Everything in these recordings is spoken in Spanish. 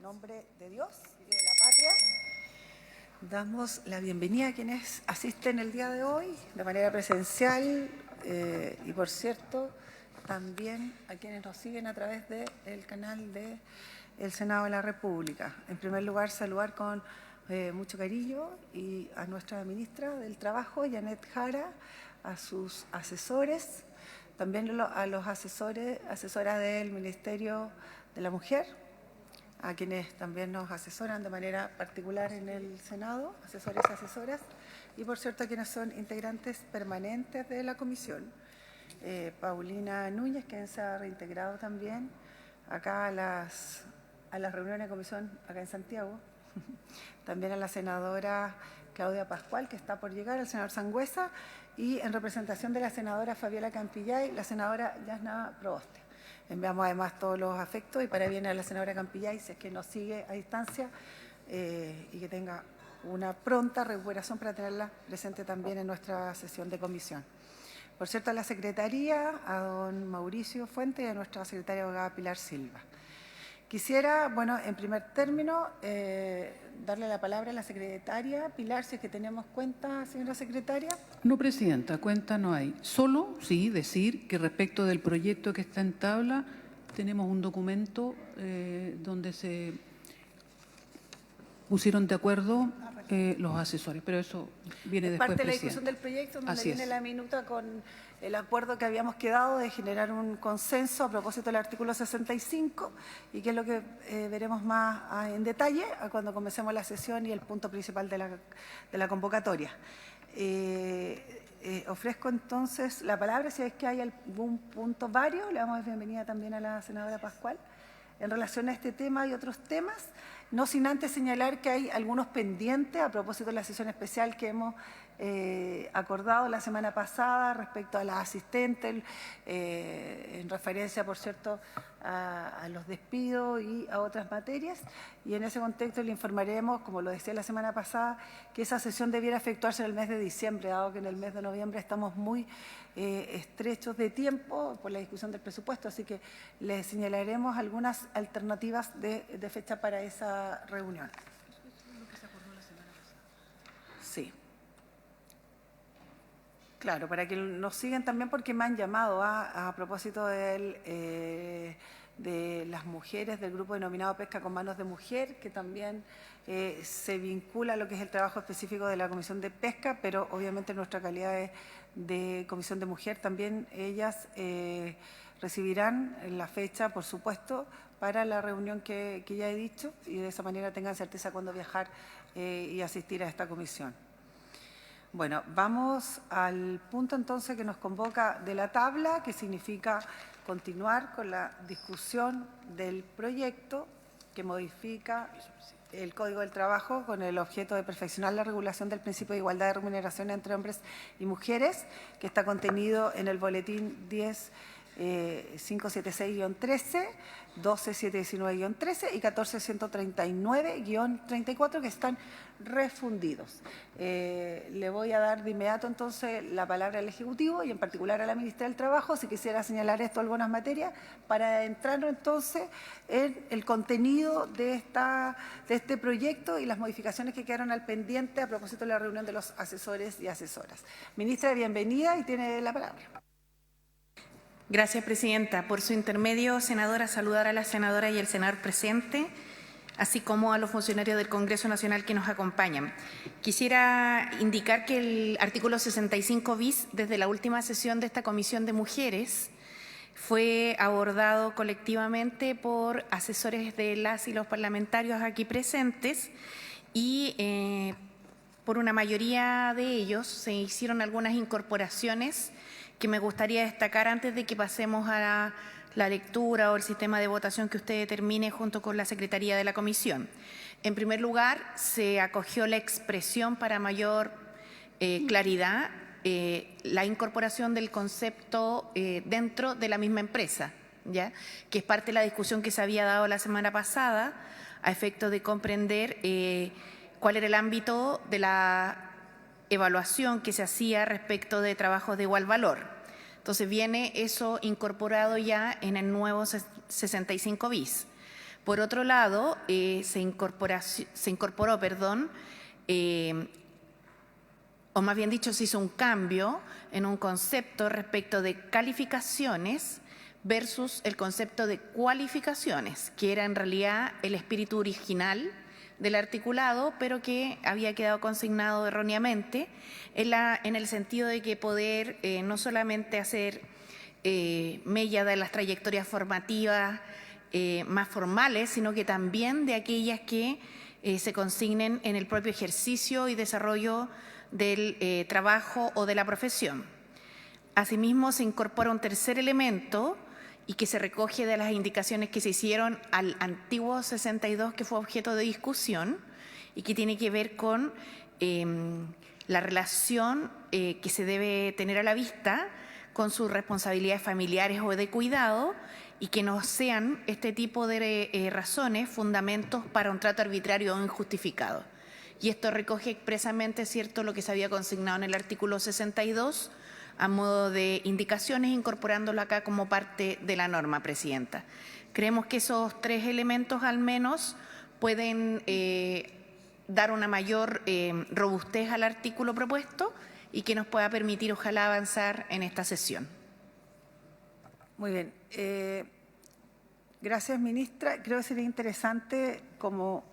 nombre de Dios y de la patria, damos la bienvenida a quienes asisten el día de hoy de manera presencial y, por cierto, también a quienes nos siguen a través del canal del Senado de la República. En primer lugar, saludar con mucho cariño y a nuestra ministra del Trabajo, Janet Jara, a sus asesores, también a los asesoras del Ministerio de la Mujer, a quienes también nos asesoran de manera particular en el Senado, asesores y asesoras, y por cierto a quienes son integrantes permanentes de la comisión. Paulina Núñez, quien se ha reintegrado también acá a las reuniones de comisión acá en Santiago, también a la senadora Claudia Pascual, que está por llegar, al senador Sangüesa, y en representación de la senadora Fabiola Campillay, la senadora Yasna Proboste. Enviamos además todos los afectos y parabienes a la senadora Campillay, si es que nos sigue a distancia, y que tenga una pronta recuperación para tenerla presente también en nuestra sesión de comisión. Por cierto, a la Secretaría, a don Mauricio Fuente y a nuestra secretaria abogada Pilar Silva. Quisiera, bueno, en primer término, darle la palabra a la secretaria. Pilar, si es que tenemos cuenta, señora secretaria. No, presidenta, cuenta no hay. Solo, sí, decir que respecto del proyecto que está en tabla, tenemos un documento donde se pusieron de acuerdo los asesores, pero eso viene después, parte de la presidenta. discusión del proyecto, donde Así viene es. la minuta con el acuerdo que habíamos quedado de generar un consenso a propósito del artículo 65 y que es lo que veremos más en detalle cuando comencemos la sesión y el punto principal de la convocatoria. Ofrezco entonces la palabra, si es que hay algún punto varios. Le damos la bienvenida también a la senadora Pascual en relación a este tema y otros temas, no sin antes señalar que hay algunos pendientes a propósito de la sesión especial que hemos acordado la semana pasada respecto a las asistentes, en referencia, por cierto, a los despidos y a otras materias. Y en ese contexto le informaremos, como lo decía la semana pasada, que esa sesión debiera efectuarse en el mes de diciembre, dado que en el mes de noviembre estamos muy estrechos de tiempo por la discusión del presupuesto, así que les señalaremos algunas alternativas de fecha para esa reunión. Sí. Claro, para que nos sigan también, porque me han llamado a propósito de las mujeres del grupo denominado Pesca con Manos de Mujer, que también se vincula a lo que es el trabajo específico de la Comisión de Pesca, pero obviamente en nuestra calidad de Comisión de Mujer también ellas recibirán la fecha, por supuesto, para la reunión que ya he dicho, y de esa manera tengan certeza cuándo viajar y asistir a esta comisión. Bueno, vamos al punto entonces que nos convoca de la tabla, que significa continuar con la discusión del proyecto que modifica el Código del Trabajo con el objeto de perfeccionar la regulación del principio de igualdad de remuneración entre hombres y mujeres, que está contenido en el boletín 10.576-13, 12.719-13 y 14.139-34, que están refundidos. Le voy a dar de inmediato entonces la palabra al Ejecutivo y en particular a la ministra del Trabajo, si quisiera señalar esto algunas materias, para entrar entonces en el contenido de este proyecto y las modificaciones que quedaron al pendiente a propósito de la reunión de los asesores y asesoras. Ministra, bienvenida y tiene la palabra. Gracias, presidenta. Por su intermedio, senadora, saludar a la senadora y el senador presente, así como a los funcionarios del Congreso Nacional que nos acompañan. Quisiera indicar que el artículo 65 bis, desde la última sesión de esta Comisión de Mujeres, fue abordado colectivamente por asesores de las y los parlamentarios aquí presentes y por una mayoría de ellos se hicieron algunas incorporaciones que me gustaría destacar antes de que pasemos a la lectura o el sistema de votación que usted determine junto con la Secretaría de la Comisión. En primer lugar, se acogió la expresión para mayor claridad, la incorporación del concepto dentro de la misma empresa, ¿ya? Que es parte de la discusión que se había dado la semana pasada a efecto de comprender cuál era el ámbito de la evaluación que se hacía respecto de trabajos de igual valor. Entonces viene eso incorporado ya en el nuevo 65 bis. Por otro lado, se incorporó, o más bien dicho, se hizo un cambio en un concepto respecto de calificaciones versus el concepto de cualificaciones, que era en realidad el espíritu original del articulado, pero que había quedado consignado erróneamente en el sentido de que poder no solamente hacer mella de las trayectorias formativas más formales, sino que también de aquellas que se consignen en el propio ejercicio y desarrollo del trabajo o de la profesión. Asimismo, se incorpora un tercer elemento y que se recoge de las indicaciones que se hicieron al antiguo 62, que fue objeto de discusión y que tiene que ver con la relación que se debe tener a la vista con sus responsabilidades familiares o de cuidado, y que no sean este tipo de razones fundamentos para un trato arbitrario o injustificado. Y esto recoge expresamente, ¿cierto?, lo que se había consignado en el artículo 62 a modo de indicaciones, incorporándolo acá como parte de la norma, Presidenta. Creemos que esos tres elementos al menos pueden dar una mayor robustez al artículo propuesto y que nos pueda permitir, ojalá, avanzar en esta sesión. Muy bien. Gracias, ministra. Creo que sería interesante, como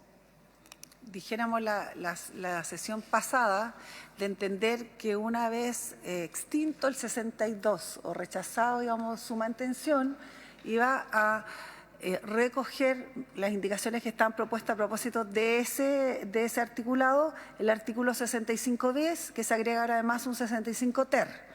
dijéramos la sesión pasada, de entender que una vez extinto el 62 o rechazado, digamos, su mantención, iba a recoger las indicaciones que están propuestas a propósito de ese articulado, el artículo 65 bis, que se agrega ahora además un 65 ter.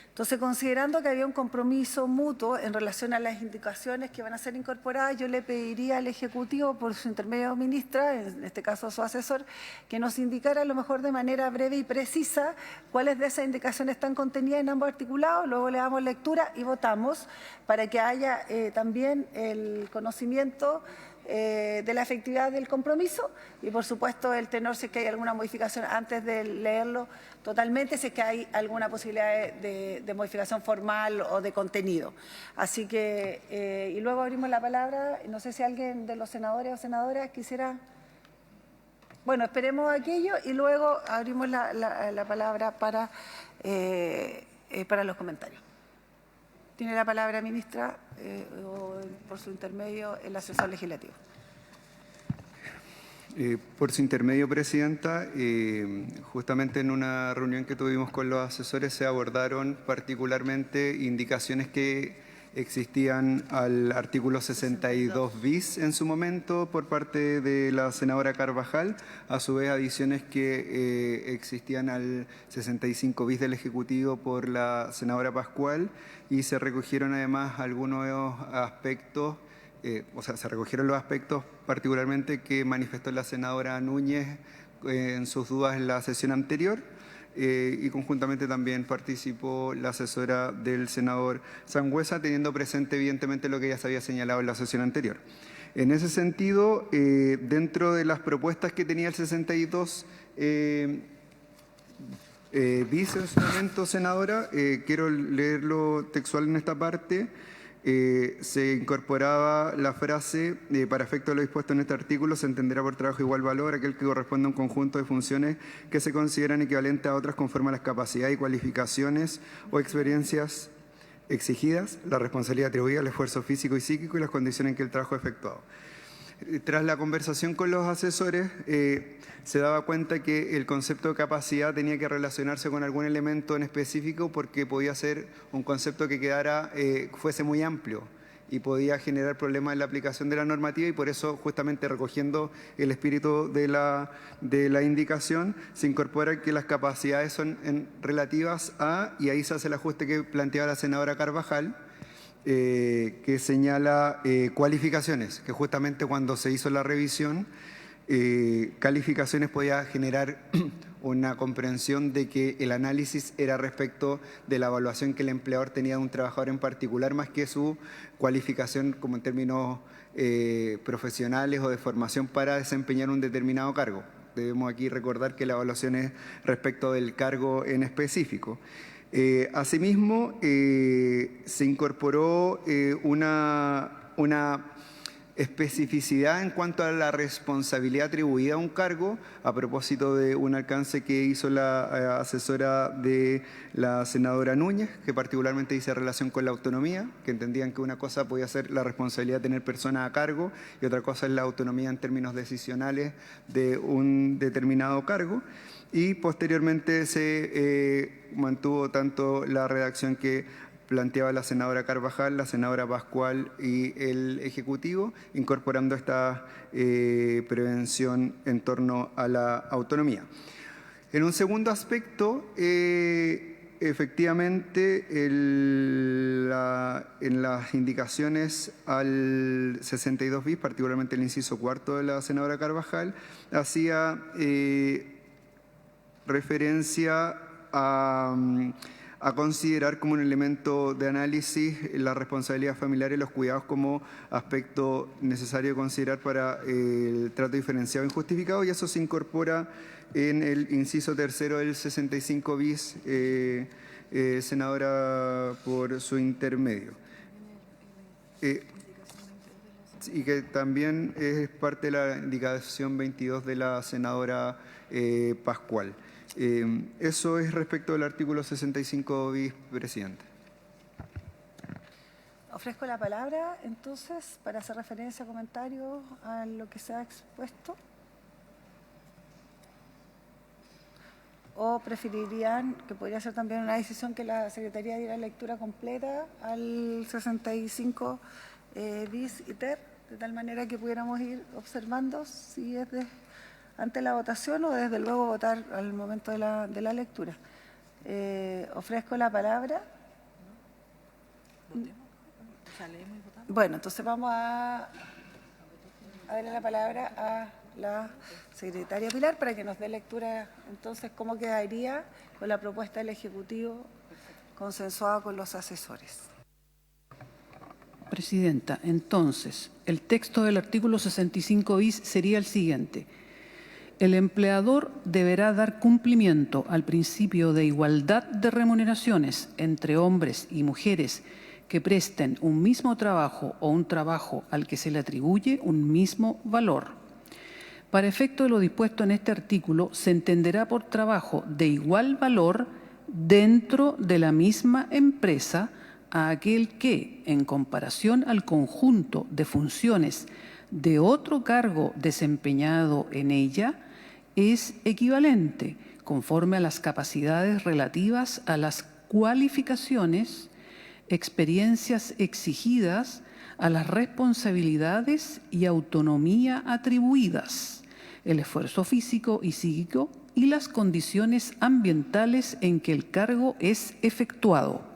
Entonces, considerando que había un compromiso mutuo en relación a las indicaciones que van a ser incorporadas, yo le pediría al Ejecutivo, por su intermedio, ministra, en este caso su asesor, que nos indicara a lo mejor de manera breve y precisa cuáles de esas indicaciones están contenidas en ambos articulados. Luego le damos lectura y votamos para que haya también el conocimiento de la efectividad del compromiso y, por supuesto, el tenor, si es que hay alguna modificación antes de leerlo totalmente, si es que hay alguna posibilidad de modificación formal o de contenido. Así que, y luego abrimos la palabra. No sé si alguien de los senadores o senadoras quisiera. Bueno, esperemos aquello y luego abrimos la palabra para los comentarios. Tiene la palabra, ministra, o por su intermedio, el asesor legislativo. Por su intermedio, Presidenta, justamente en una reunión que tuvimos con los asesores se abordaron particularmente indicaciones que existían al artículo 62 bis en su momento por parte de la senadora Carvajal, a su vez adiciones que existían al 65 bis del Ejecutivo por la senadora Pascual, y se recogieron además algunos aspectos, se recogieron los aspectos particularmente que manifestó la senadora Núñez en sus dudas en la sesión anterior. Y conjuntamente también participó la asesora del senador Sangüesa, teniendo presente evidentemente lo que ya se había señalado en la sesión anterior. En ese sentido, dentro de las propuestas que tenía el 62 bis en su momento, senadora, quiero leerlo textual en esta parte. Se incorporaba la frase, para efecto de lo dispuesto en este artículo, se entenderá por trabajo igual valor aquel que corresponde a un conjunto de funciones que se consideran equivalentes a otras conforme a las capacidades y cualificaciones o experiencias exigidas, la responsabilidad atribuida, el esfuerzo físico y psíquico y las condiciones en que el trabajo es efectuado. Tras la conversación con los asesores, se daba cuenta que el concepto de capacidad tenía que relacionarse con algún elemento en específico, porque podía ser un concepto que fuese muy amplio y podía generar problemas en la aplicación de la normativa, y por eso, justamente recogiendo el espíritu de la indicación, se incorpora que las capacidades son relativas a, y ahí se hace el ajuste que planteaba la senadora Carvajal, que señala cualificaciones, que justamente cuando se hizo la revisión, calificaciones podía generar una comprensión de que el análisis era respecto de la evaluación que el empleador tenía de un trabajador en particular, más que su cualificación como en términos profesionales o de formación para desempeñar un determinado cargo. Debemos aquí recordar que la evaluación es respecto del cargo en específico. Asimismo, se incorporó una especificidad en cuanto a la responsabilidad atribuida a un cargo, a propósito de un alcance que hizo la asesora de la senadora Núñez, que particularmente dice relación con la autonomía, que entendían que una cosa podía ser la responsabilidad de tener personas a cargo y otra cosa es la autonomía en términos decisionales de un determinado cargo. Y posteriormente se mantuvo tanto la redacción que planteaba la senadora Carvajal, la senadora Pascual y el Ejecutivo, incorporando esta prevención en torno a la autonomía. En un segundo aspecto, efectivamente, en las indicaciones al 62 bis, particularmente el inciso cuarto de la senadora Carvajal, hacía referencia a considerar como un elemento de análisis la responsabilidad familiar y los cuidados como aspecto necesario de considerar para el trato diferenciado e injustificado, y eso se incorpora en el inciso tercero del 65 bis, senadora, por su intermedio. Y que también es parte de la indicación 22 de la senadora Pascual. Eso es respecto del artículo 65 bis, presidente. Ofrezco la palabra, entonces, para hacer referencia a comentarios a lo que se ha expuesto. ¿O preferirían que podría ser también una decisión que la Secretaría diera lectura completa al 65 bis y ter, de tal manera que pudiéramos ir observando si es ante la votación o desde luego votar al momento de la lectura? Ofrezco la palabra. Bueno, entonces vamos a darle la palabra a la secretaria Pilar para que nos dé lectura entonces cómo quedaría con la propuesta del Ejecutivo consensuada con los asesores. Presidenta, entonces, el texto del artículo 65 bis sería el siguiente. El empleador deberá dar cumplimiento al principio de igualdad de remuneraciones entre hombres y mujeres que presten un mismo trabajo o un trabajo al que se le atribuye un mismo valor. Para efecto de lo dispuesto en este artículo, se entenderá por trabajo de igual valor dentro de la misma empresa a aquel que, en comparación al conjunto de funciones de otro cargo desempeñado en ella, es equivalente conforme a las capacidades relativas a las cualificaciones, experiencias exigidas, a las responsabilidades y autonomía atribuidas, el esfuerzo físico y psíquico y las condiciones ambientales en que el cargo es efectuado.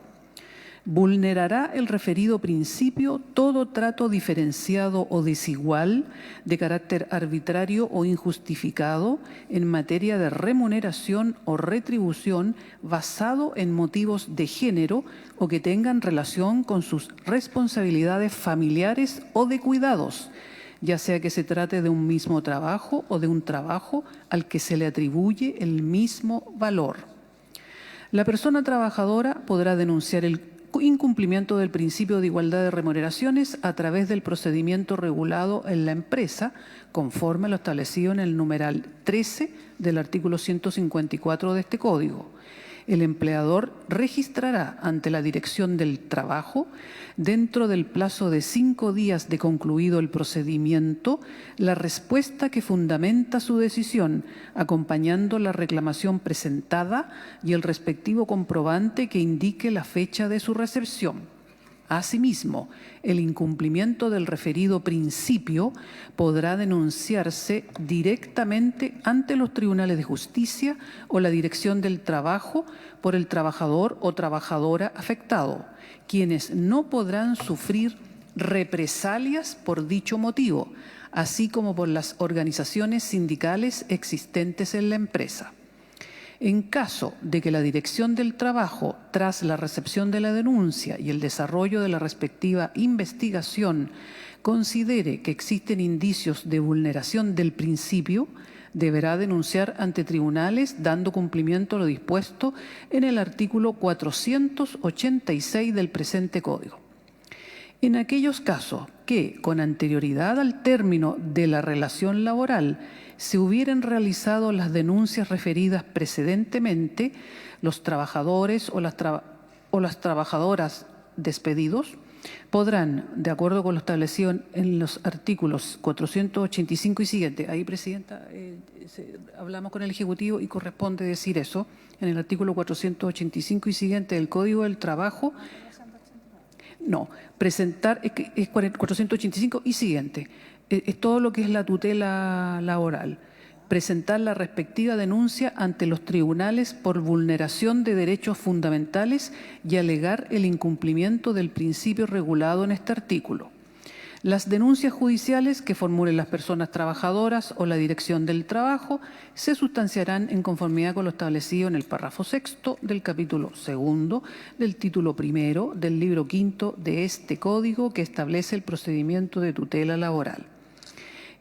Vulnerará el referido principio todo trato diferenciado o desigual de carácter arbitrario o injustificado en materia de remuneración o retribución basado en motivos de género o que tengan relación con sus responsabilidades familiares o de cuidados, ya sea que se trate de un mismo trabajo o de un trabajo al que se le atribuye el mismo valor. La persona trabajadora podrá denunciar el incumplimiento del principio de igualdad de remuneraciones a través del procedimiento regulado en la empresa, conforme a lo establecido en el numeral 13 del artículo 154 de este Código. El empleador registrará ante la Dirección del Trabajo, dentro del plazo de 5 días de concluido el procedimiento, la respuesta que fundamenta su decisión, acompañando la reclamación presentada y el respectivo comprobante que indique la fecha de su recepción. Asimismo, el incumplimiento del referido principio podrá denunciarse directamente ante los tribunales de justicia o la Dirección del Trabajo por el trabajador o trabajadora afectado, quienes no podrán sufrir represalias por dicho motivo, así como por las organizaciones sindicales existentes en la empresa. En caso de que la Dirección del Trabajo, tras la recepción de la denuncia y el desarrollo de la respectiva investigación, considere que existen indicios de vulneración del principio, deberá denunciar ante tribunales dando cumplimiento a lo dispuesto en el artículo 486 del presente Código. En aquellos casos que, con anterioridad al término de la relación laboral, se hubieran realizado las denuncias referidas precedentemente, los trabajadores o las trabajadoras despedidos podrán, de acuerdo con lo establecido en los artículos 485 y siguiente, ahí, Presidenta, hablamos con el Ejecutivo y corresponde decir eso, en el artículo 485 y siguiente del Código del Trabajo, no, presentar, es 485 y siguiente, es todo lo que es la tutela laboral. Presentar la respectiva denuncia ante los tribunales por vulneración de derechos fundamentales y alegar el incumplimiento del principio regulado en este artículo. Las denuncias judiciales que formulen las personas trabajadoras o la Dirección del Trabajo se sustanciarán en conformidad con lo establecido en el párrafo 6º del capítulo 2 del título 1 del libro 5 de este Código que establece el procedimiento de tutela laboral.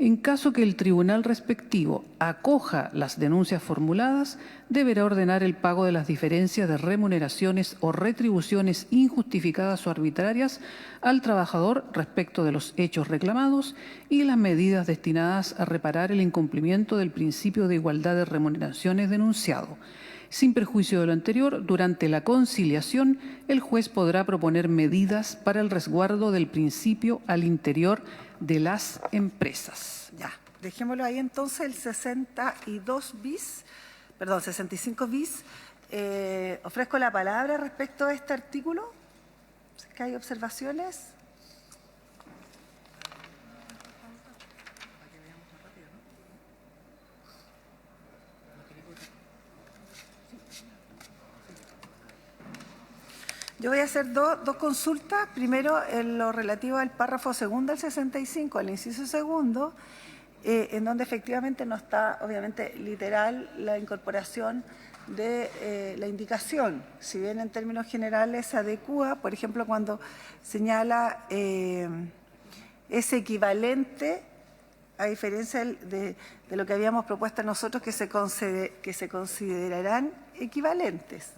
En caso que el tribunal respectivo acoja las denuncias formuladas, deberá ordenar el pago de las diferencias de remuneraciones o retribuciones injustificadas o arbitrarias al trabajador respecto de los hechos reclamados y las medidas destinadas a reparar el incumplimiento del principio de igualdad de remuneraciones denunciado. Sin perjuicio de lo anterior, durante la conciliación, el juez podrá proponer medidas para el resguardo del principio al interior de las empresas. Ya, dejémoslo ahí entonces, el 65 bis. Ofrezco la palabra respecto a este artículo. Si es que hay observaciones. Yo voy a hacer dos consultas. Primero, en lo relativo al párrafo segundo del 65, al inciso segundo, en donde efectivamente no está, obviamente, literal la incorporación de la indicación. Si bien en términos generales se adecúa, por ejemplo, cuando señala es equivalente, a diferencia de lo que habíamos propuesto nosotros, que se considerarán equivalentes,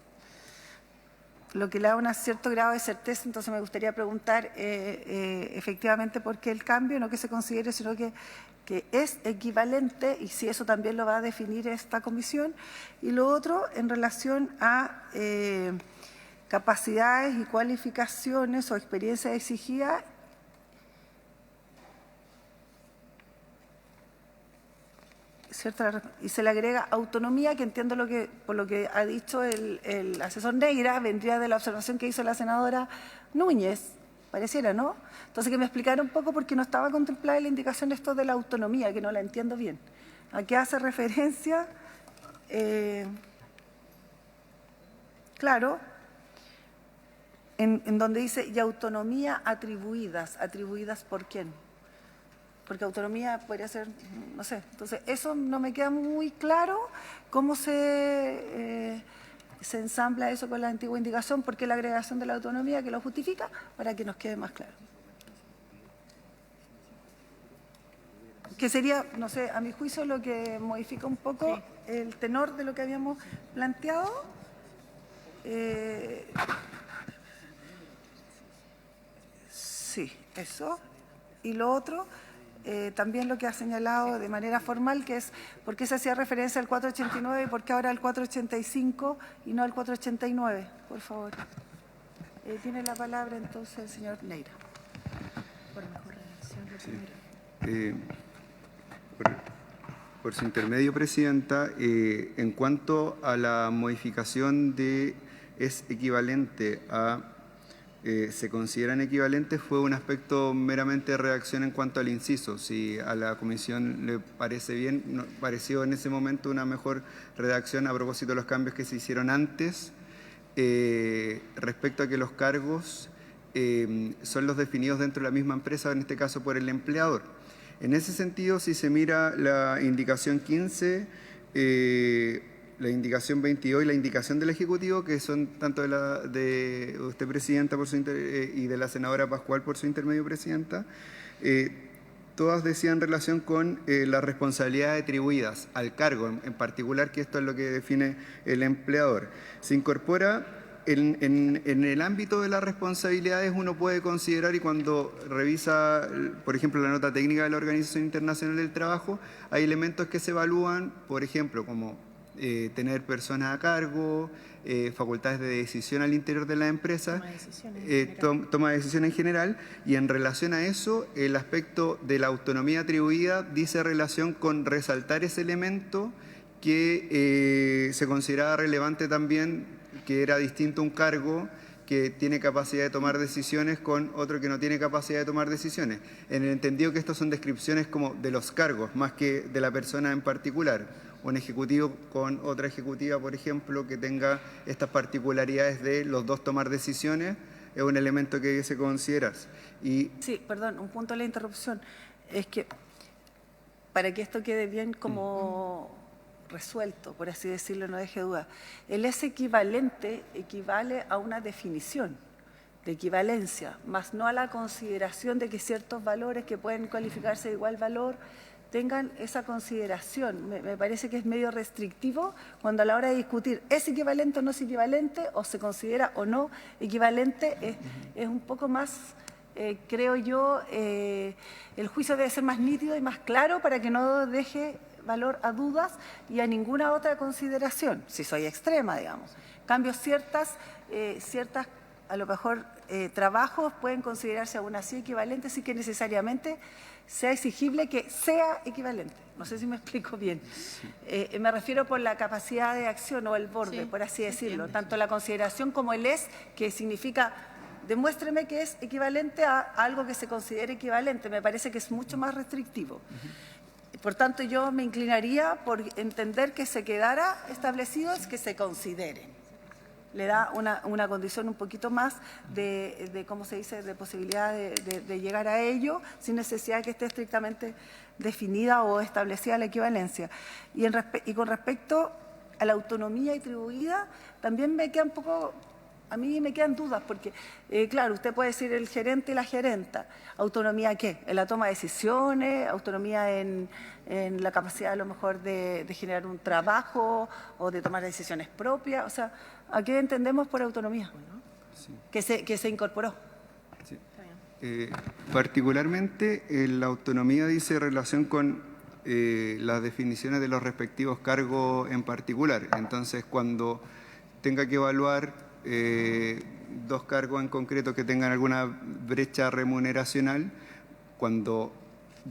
lo que le da un cierto grado de certeza. Entonces me gustaría preguntar efectivamente por qué el cambio, no que se considere, sino que es equivalente, y si eso también lo va a definir esta comisión. Y lo otro, en relación a capacidades y cualificaciones o experiencias exigidas, ¿cierto? Y se le agrega autonomía, que entiendo por lo que ha dicho el asesor Neira, vendría de la observación que hizo la senadora Núñez, pareciera, ¿no? Entonces, que me explicara un poco, porque no estaba contemplada la indicación de esto de la autonomía, que no la entiendo bien. ¿A qué hace referencia? Claro, en donde dice, y autonomía atribuidas. ¿Atribuidas por quién? Porque autonomía podría ser, no sé. Entonces, eso no me queda muy claro, cómo se ensambla eso con la antigua indicación, por qué la agregación de la autonomía que lo justifica, para que nos quede más claro. Que sería, no sé, a mi juicio lo que modifica un poco el tenor de lo que habíamos planteado. Sí, eso. Y lo otro, también lo que ha señalado de manera formal, que es por qué se hacía referencia al 489 y por qué ahora al 485 y no al 489, por favor. Tiene la palabra entonces el señor Neira. Por mejor redacción, por su intermedio, Presidenta, en cuanto a la modificación de es equivalente a se consideran equivalentes, fue un aspecto meramente de redacción en cuanto al inciso. Si a la Comisión le parece bien, pareció en ese momento una mejor redacción a propósito de los cambios que se hicieron antes, respecto a que los cargos son los definidos dentro de la misma empresa, en este caso por el empleador. En ese sentido, si se mira la indicación 15, la indicación 22 y la indicación del Ejecutivo, que son tanto de usted, Presidenta, y de la senadora Pascual por su intermedio, Presidenta, todas decían relación con las responsabilidades atribuidas al cargo, en particular, que esto es lo que define el empleador. Se incorpora en el ámbito de las responsabilidades uno puede considerar, y cuando revisa, por ejemplo, la nota técnica de la Organización Internacional del Trabajo, hay elementos que se evalúan, por ejemplo, como tener personas a cargo, facultades de decisión al interior de la empresa, toma de decisiones en general, y en relación a eso, el aspecto de la autonomía atribuida dice relación con resaltar ese elemento que se consideraba relevante también, que era distinto un cargo que tiene capacidad de tomar decisiones con otro que no tiene capacidad de tomar decisiones, en el entendido que estos son descripciones como de los cargos, más que de la persona en particular. Un ejecutivo con otra ejecutiva, por ejemplo, que tenga estas particularidades de los dos tomar decisiones, es un elemento que debe considerarse. Sí, perdón, un punto de la interrupción. Es que para que esto quede bien como resuelto, por así decirlo, no deje duda, el es equivalente equivale a una definición de equivalencia, más no a la consideración de que ciertos valores que pueden calificarse de igual valor tengan esa consideración. Me parece que es medio restrictivo cuando a la hora de discutir es equivalente o no es equivalente, o se considera o no equivalente, es un poco más, creo yo, el juicio debe ser más nítido y más claro para que no deje valor a dudas y a ninguna otra consideración, si soy extrema, digamos. En cambio, ciertas a lo mejor trabajos pueden considerarse aún así equivalentes sin que necesariamente sea exigible que sea equivalente. No sé si me explico bien. Me refiero por la capacidad de acción o el borde, sí, por así decirlo. Tanto la consideración como el es, que significa demuéstreme que es equivalente a algo que se considere equivalente. Me parece que es mucho más restrictivo. Por tanto, yo me inclinaría por entender que se quedara establecido es que se considere. Le da una condición un poquito más de ¿cómo se dice?, de posibilidad de llegar a ello sin necesidad de que esté estrictamente definida o establecida la equivalencia. Y con respecto a la autonomía atribuida, también me queda un poco... A mí me quedan dudas porque, claro, usted puede decir el gerente y la gerenta. ¿Autonomía qué? ¿En la toma de decisiones? ¿Autonomía en la capacidad a lo mejor de generar un trabajo o de tomar decisiones propias? O sea, ¿a qué entendemos por autonomía? Sí. Que se incorporó. Sí. Particularmente, la autonomía dice relación con las definiciones de los respectivos cargos en particular. Entonces, cuando tenga que evaluar dos cargos en concreto que tengan alguna brecha remuneracional, cuando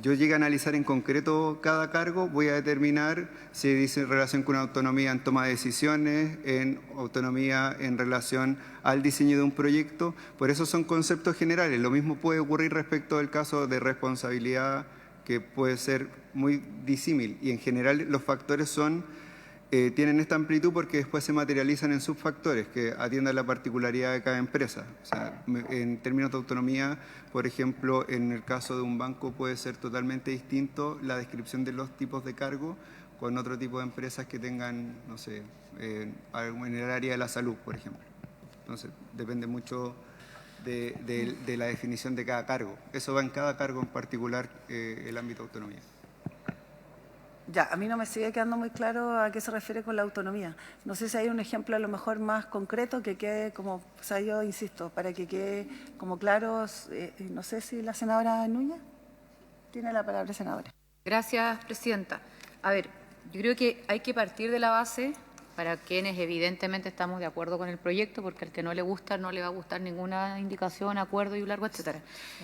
yo llegue a analizar en concreto cada cargo, voy a determinar si dice en relación con autonomía en toma de decisiones, en autonomía en relación al diseño de un proyecto. Por eso son conceptos generales. Lo mismo puede ocurrir respecto del caso de responsabilidad, que puede ser muy disímil, y en general los factores son tienen esta amplitud porque después se materializan en subfactores que atiendan la particularidad de cada empresa. O sea, en términos de autonomía, por ejemplo, en el caso de un banco puede ser totalmente distinto la descripción de los tipos de cargo con otro tipo de empresas que tengan, no sé, en el área de la salud, por ejemplo. Entonces, depende mucho de la definición de cada cargo. Eso va en cada cargo en particular, el ámbito de autonomía. Ya, a mí no me sigue quedando muy claro a qué se refiere con la autonomía. No sé si hay un ejemplo a lo mejor más concreto que quede como, o sea, yo insisto, para que quede como claro, no sé si la senadora Núñez tiene la palabra, senadora. Gracias, presidenta. A ver, yo creo que hay que partir de la base, para quienes evidentemente estamos de acuerdo con el proyecto, porque al que no le gusta, no le va a gustar ninguna indicación, acuerdo y largo, etcétera.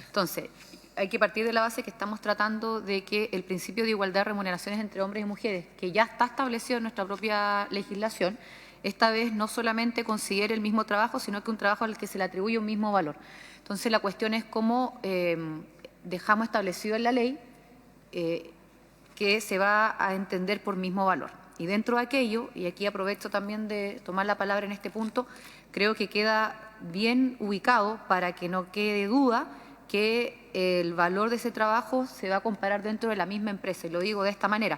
Entonces, hay que partir de la base que estamos tratando de que el principio de igualdad de remuneraciones entre hombres y mujeres, que ya está establecido en nuestra propia legislación, esta vez no solamente considere el mismo trabajo, sino que un trabajo al que se le atribuye un mismo valor. Entonces, la cuestión es cómo dejamos establecido en la ley que se va a entender por mismo valor. Y dentro de aquello, y aquí aprovecho también de tomar la palabra en este punto, creo que queda bien ubicado para que no quede duda que el valor de ese trabajo se va a comparar dentro de la misma empresa. Y lo digo de esta manera,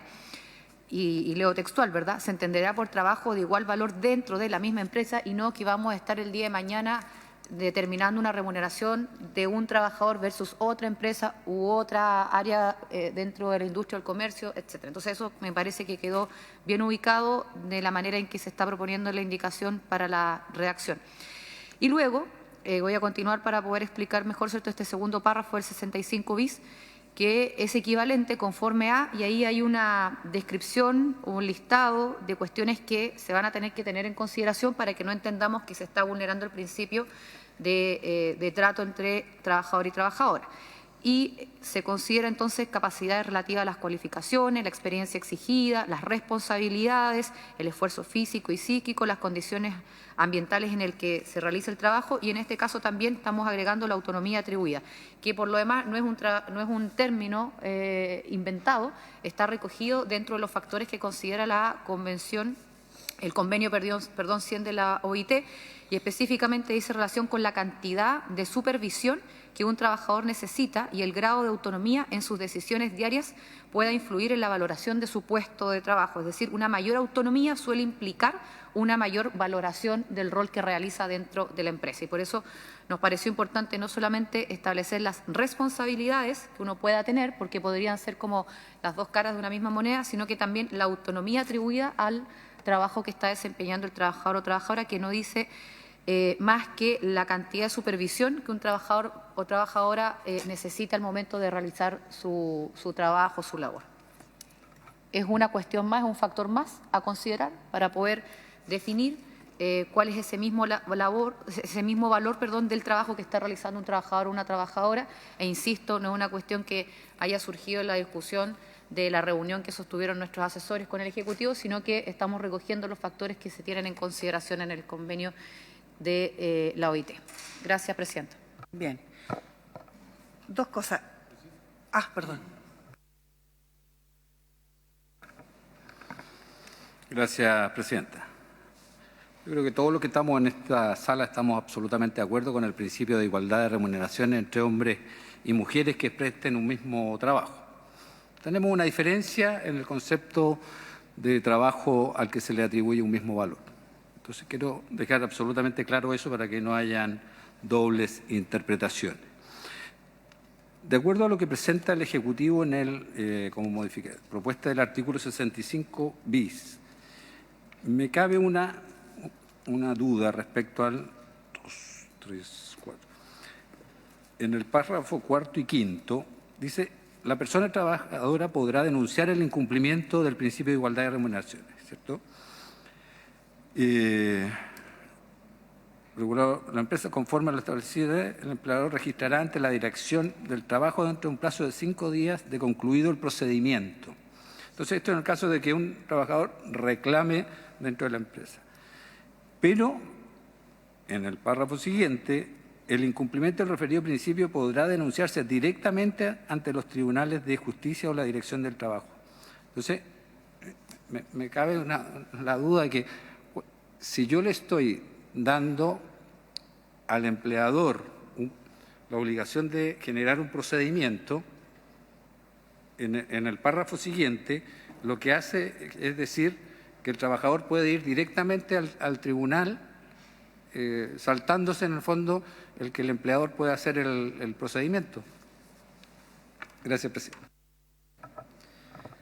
y leo textual, ¿verdad? Se entenderá por trabajo de igual valor dentro de la misma empresa y no que vamos a estar el día de mañana determinando una remuneración de un trabajador versus otra empresa u otra área dentro de la industria del comercio, etcétera. Entonces eso me parece que quedó bien ubicado de la manera en que se está proponiendo la indicación para la redacción. Y luego voy a continuar para poder explicar mejor, ¿cierto?, este segundo párrafo del 65 bis, que es equivalente conforme a, y ahí hay una descripción, un listado de cuestiones que se van a tener que tener en consideración para que no entendamos que se está vulnerando el principio de trato entre trabajador y trabajadora. Y se considera entonces capacidades relativas a las cualificaciones, la experiencia exigida, las responsabilidades, el esfuerzo físico y psíquico, las condiciones ambientales en el que se realiza el trabajo, y en este caso también estamos agregando la autonomía atribuida, que por lo demás no es un término inventado, está recogido dentro de los factores que considera la convención, el convenio 100 de la OIT, y específicamente dice relación con la cantidad de supervisión que un trabajador necesita y el grado de autonomía en sus decisiones diarias pueda influir en la valoración de su puesto de trabajo. Es decir, una mayor autonomía suele implicar una mayor valoración del rol que realiza dentro de la empresa. Y por eso nos pareció importante no solamente establecer las responsabilidades que uno pueda tener, porque podrían ser como las dos caras de una misma moneda, sino que también la autonomía atribuida al trabajo que está desempeñando el trabajador o trabajadora, que no dice más que la cantidad de supervisión que un trabajador o trabajadora necesita al momento de realizar su trabajo, su labor. Es una cuestión más, un factor más a considerar para poder definir cuál es ese mismo valor del trabajo que está realizando un trabajador o una trabajadora. E insisto, no es una cuestión que haya surgido en la discusión de la reunión que sostuvieron nuestros asesores con el Ejecutivo, sino que estamos recogiendo los factores que se tienen en consideración en el convenio de la OIT. Gracias, Presidenta. Bien. Dos cosas. Perdón. Gracias, Presidenta. Yo creo que todos los que estamos en esta sala estamos absolutamente de acuerdo con el principio de igualdad de remuneración entre hombres y mujeres que presten un mismo trabajo. Tenemos una diferencia en el concepto de trabajo al que se le atribuye un mismo valor. Entonces quiero dejar absolutamente claro eso para que no hayan dobles interpretaciones. De acuerdo a lo que presenta el Ejecutivo en como propuesta del artículo 65 bis, me cabe una duda respecto al 2, 3, 4. En el párrafo cuarto y quinto dice: la persona trabajadora podrá denunciar el incumplimiento del principio de igualdad de remuneraciones, ¿cierto? La empresa, conforme a lo establecido, el empleador registrará ante la Dirección del Trabajo dentro de un plazo de 5 días de concluido el procedimiento. Entonces, esto en el caso de que un trabajador reclame dentro de la empresa. Pero, en el párrafo siguiente, el incumplimiento del referido principio podrá denunciarse directamente ante los tribunales de justicia o la Dirección del Trabajo. Entonces, me cabe la duda de que si yo le estoy dando al empleador la obligación de generar un procedimiento, en el párrafo siguiente lo que hace es decir que el trabajador puede ir directamente al tribunal, saltándose en el fondo el que el empleador pueda hacer el procedimiento. Gracias, Presidente.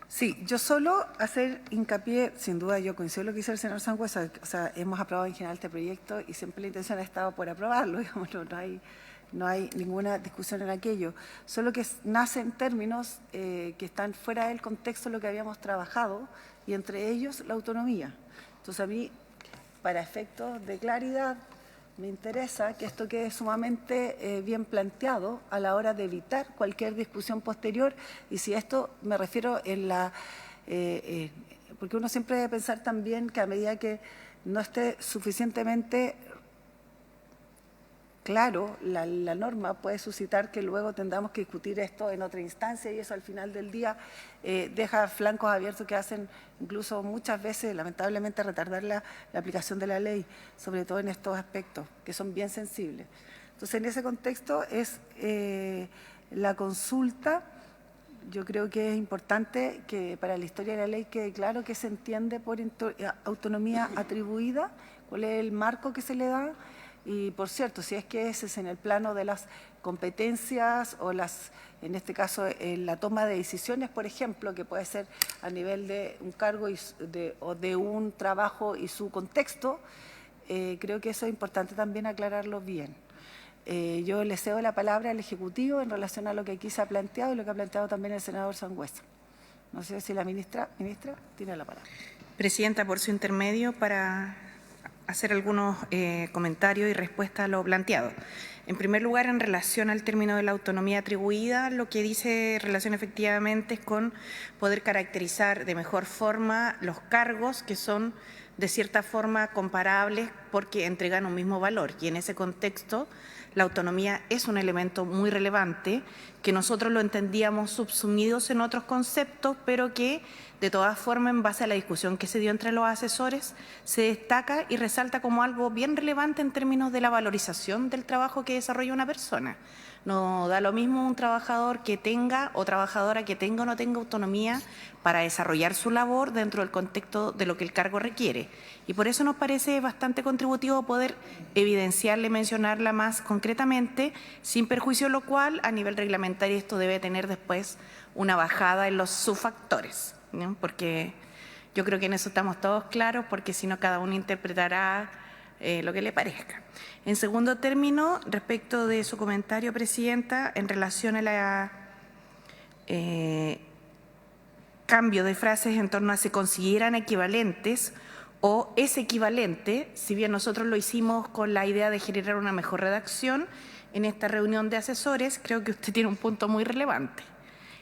Sí, yo solo hacer hincapié, sin duda yo coincido con lo que dice el señor Sangüesa, o sea, hemos aprobado en general este proyecto y siempre la intención ha estado por aprobarlo, digamos, no hay ninguna discusión en aquello, solo que nace en términos que están fuera del contexto de lo que habíamos trabajado y entre ellos la autonomía. Entonces a mí, para efectos de claridad, me interesa que esto quede sumamente bien planteado a la hora de evitar cualquier discusión posterior, y si esto me refiero en la... porque uno siempre debe pensar también que a medida que no esté suficientemente claro la norma, puede suscitar que luego tengamos que discutir esto en otra instancia, y eso al final del día deja flancos abiertos que hacen incluso muchas veces, lamentablemente, retardar la aplicación de la ley, sobre todo en estos aspectos que son bien sensibles. Entonces, en ese contexto es la consulta. Yo creo que es importante que para la historia de la ley quede claro qué se entiende por autonomía atribuida, cuál es el marco que se le da, Y, por cierto, si es que ese es en el plano de las competencias o en este caso, en la toma de decisiones, por ejemplo, que puede ser a nivel de un cargo o de un trabajo y su contexto, creo que eso es importante también aclararlo bien. Yo le cedo la palabra al Ejecutivo en relación a lo que aquí se ha planteado y lo que ha planteado también el senador Sangüesa. No sé si la ministra tiene la palabra. Presidenta, por su intermedio, para hacer algunos comentarios y respuestas a lo planteado. En primer lugar, en relación al término de la autonomía atribuida, lo que dice en relación efectivamente es con poder caracterizar de mejor forma los cargos que son de cierta forma comparables porque entregan un mismo valor, y en ese contexto la autonomía es un elemento muy relevante que nosotros lo entendíamos subsumidos en otros conceptos, pero que de todas formas, en base a la discusión que se dio entre los asesores, se destaca y resalta como algo bien relevante en términos de la valorización del trabajo que desarrolla una persona. No da lo mismo un trabajador que tenga o trabajadora que tenga o no tenga autonomía para desarrollar su labor dentro del contexto de lo que el cargo requiere. Y por eso nos parece bastante contributivo poder evidenciarla y mencionarla más concretamente, sin perjuicio de lo cual, a nivel reglamentario, esto debe tener después una bajada en los subfactores, ¿no? Porque yo creo que en eso estamos todos claros, porque si no cada uno interpretará lo que le parezca. En segundo término, respecto de su comentario, Presidenta, en relación a la cambio de frases en torno a si consideran equivalentes o es equivalente, si bien nosotros lo hicimos con la idea de generar una mejor redacción, en esta reunión de asesores creo que usted tiene un punto muy relevante,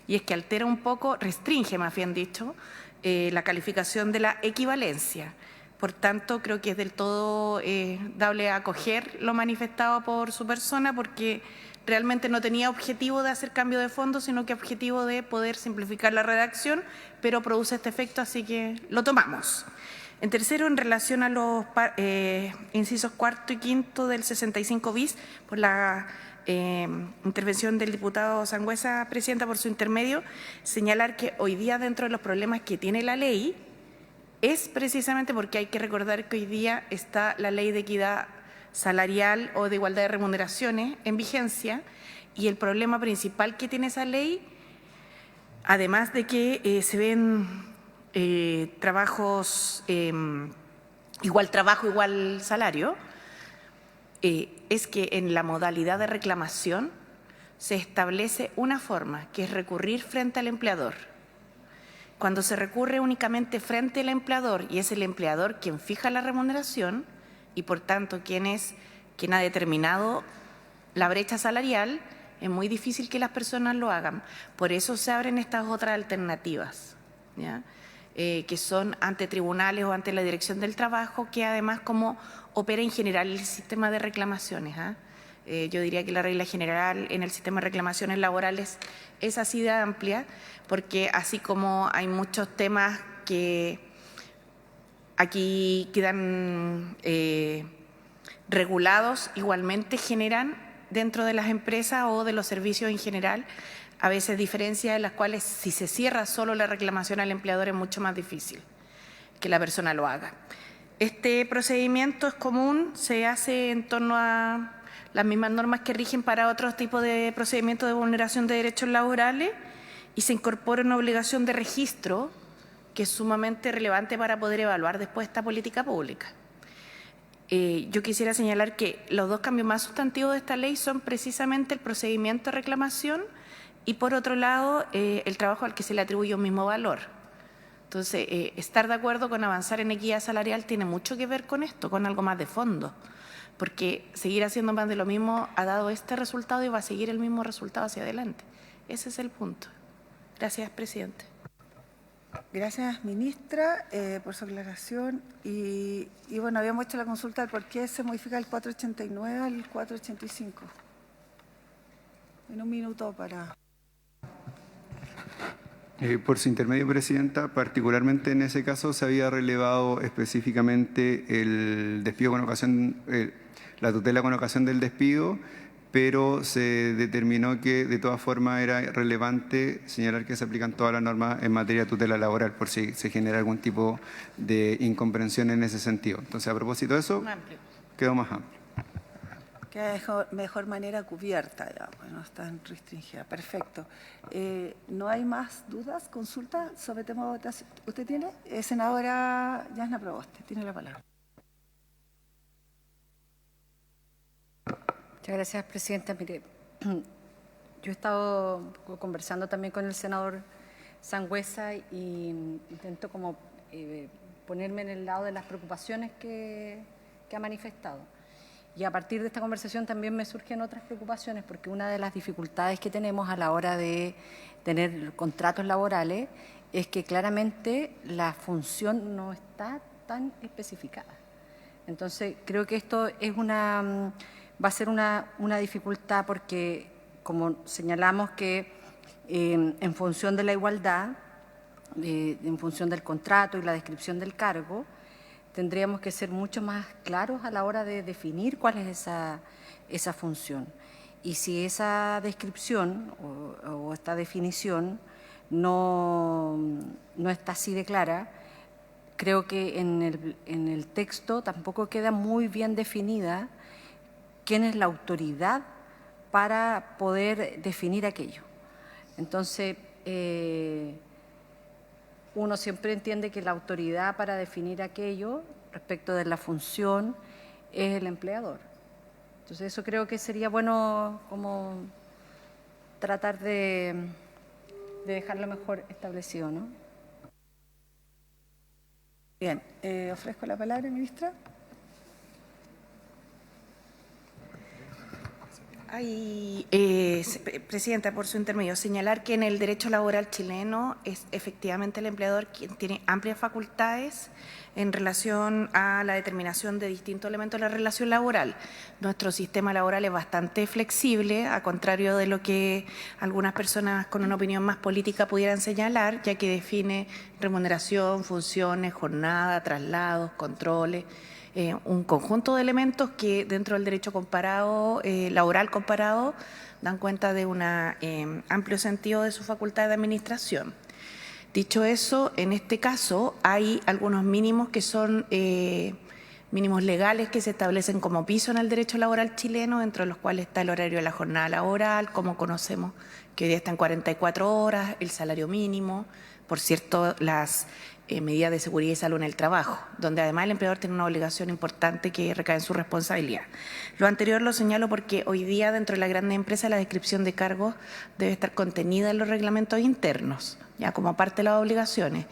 y es que altera un poco, restringe más bien dicho, la calificación de la equivalencia. Por tanto, creo que es del todo dable a acoger lo manifestado por su persona, porque realmente no tenía objetivo de hacer cambio de fondo, sino que objetivo de poder simplificar la redacción, pero produce este efecto, así que lo tomamos. En tercero, en relación a los incisos cuarto y quinto del 65 bis, por la intervención del diputado Sangüesa, Presidenta, por su intermedio, señalar que hoy día dentro de los problemas que tiene la ley es precisamente porque hay que recordar que hoy día está la Ley de Equidad Salarial o de Igualdad de Remuneraciones en vigencia, y el problema principal que tiene esa ley, además de que se ven trabajos, igual trabajo, igual salario, es que en la modalidad de reclamación se establece una forma, que es recurrir frente al empleador. Cuando se recurre únicamente frente al empleador y es el empleador quien fija la remuneración y por tanto quien ha determinado la brecha salarial, es muy difícil que las personas lo hagan. Por eso se abren estas otras alternativas, ¿ya? Que son ante tribunales o ante la Dirección del Trabajo, que además como opera en general el sistema de reclamaciones. Yo diría que la regla general en el sistema de reclamaciones laborales es así de amplia, porque así como hay muchos temas que aquí quedan regulados, igualmente generan dentro de las empresas o de los servicios en general a veces diferencias en las cuales si se cierra solo la reclamación al empleador es mucho más difícil que la persona lo haga. Este procedimiento es común, se hace en torno a las mismas normas que rigen para otros tipos de procedimientos de vulneración de derechos laborales, y se incorpora una obligación de registro que es sumamente relevante para poder evaluar después esta política pública. Yo quisiera señalar que los dos cambios más sustantivos de esta ley son precisamente el procedimiento de reclamación y, por otro lado, el trabajo al que se le atribuye un mismo valor. Entonces, estar de acuerdo con avanzar en equidad salarial tiene mucho que ver con esto, con algo más de fondo, porque seguir haciendo más de lo mismo ha dado este resultado y va a seguir el mismo resultado hacia adelante. Ese es el punto. Gracias, Presidente. Gracias, ministra, por su aclaración. Y bueno, habíamos hecho la consulta del por qué se modifica el 489 al 485. En un minuto para... Por su intermedio, Presidenta, particularmente en ese caso se había relevado específicamente el despido con ocasión, la tutela con ocasión del despido, pero se determinó que de todas formas era relevante señalar que se aplican todas las normas en materia de tutela laboral por si se genera algún tipo de incomprensión en ese sentido. Entonces, a propósito de eso, quedó más amplio. queda de mejor manera cubierta, digamos, no es tan restringida. Perfecto. ¿No hay más dudas? ¿Consulta? Sometemos a votación. ¿Usted tiene? Senadora Yasna Proboste, tiene la palabra. Muchas gracias, Presidenta. Mire, yo he estado conversando también con el senador Sangüesa y intento como ponerme en el lado de las preocupaciones que ha manifestado. Y a partir de esta conversación también me surgen otras preocupaciones, porque una de las dificultades que tenemos a la hora de tener contratos laborales es que claramente la función no está tan especificada. Entonces, creo que esto es va a ser una dificultad porque, como señalamos que en función de la igualdad, en función del contrato y la descripción del cargo, tendríamos que ser mucho más claros a la hora de definir cuál es esa función. Y si esa descripción o esta definición no está así de clara, creo que en el texto tampoco queda muy bien definida quién es la autoridad para poder definir aquello. Entonces, uno siempre entiende que la autoridad para definir aquello respecto de la función es el empleador. Entonces, eso creo que sería bueno como tratar de dejarlo mejor establecido, ¿no? Bien, ofrezco la palabra, ministra. Presidenta, por su intermedio, señalar que en el derecho laboral chileno es efectivamente el empleador quien tiene amplias facultades en relación a la determinación de distintos elementos de la relación laboral. Nuestro sistema laboral es bastante flexible, a contrario de lo que algunas personas con una opinión más política pudieran señalar, ya que define remuneración, funciones, jornada, traslados, controles, un conjunto de elementos que dentro del derecho comparado, laboral comparado, dan cuenta de un amplio sentido de su facultad de administración. Dicho eso, en este caso hay algunos mínimos que son mínimos legales que se establecen como piso en el derecho laboral chileno, dentro de los cuales está el horario de la jornada laboral, como conocemos, que hoy día está en 44 horas, el salario mínimo, por cierto, las medidas de seguridad y salud en el trabajo, donde además el empleador tiene una obligación importante que recae en su responsabilidad. Lo anterior lo señalo porque hoy día dentro de la gran empresa la descripción de cargos debe estar contenida en los reglamentos internos, ya como parte de las obligaciones.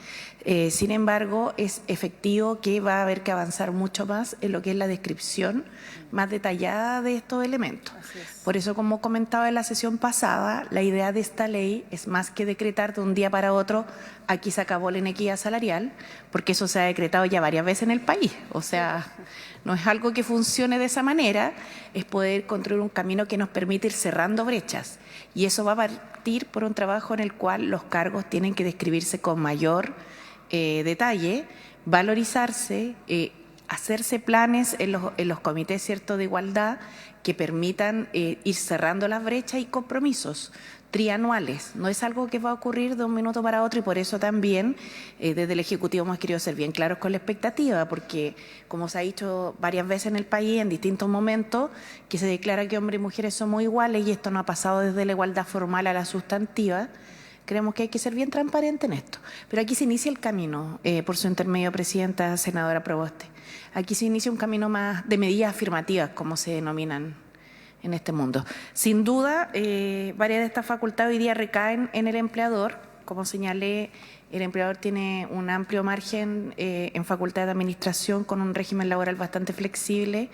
Sin embargo, es efectivo que va a haber que avanzar mucho más en lo que es la descripción más detallada de estos elementos. Por eso, como comentaba en la sesión pasada, la idea de esta ley es más que decretar de un día para otro aquí se acabó la inequidad salarial, porque eso se ha decretado ya varias veces en el país. O sea, no es algo que funcione de esa manera, es poder construir un camino que nos permite ir cerrando brechas. Y eso va a partir por un trabajo en el cual los cargos tienen que describirse con mayor detalle, valorizarse, hacerse planes en los comités, ¿cierto?, de igualdad que permitan ir cerrando las brechas y compromisos trianuales. No es algo que va a ocurrir de un minuto para otro y por eso también desde el Ejecutivo hemos querido ser bien claros con la expectativa, porque como se ha dicho varias veces en el país en distintos momentos, que se declara que hombres y mujeres somos iguales y esto no ha pasado desde la igualdad formal a la sustantiva. Creemos que hay que ser bien transparente en esto. Pero aquí se inicia el camino, por su intermedio, Presidenta, Senadora Proboste. Aquí se inicia un camino más de medidas afirmativas, como se denominan en este mundo. Sin duda, varias de estas facultades hoy día recaen en el empleador. Como señalé, el empleador tiene un amplio margen en facultad de administración con un régimen laboral bastante flexible,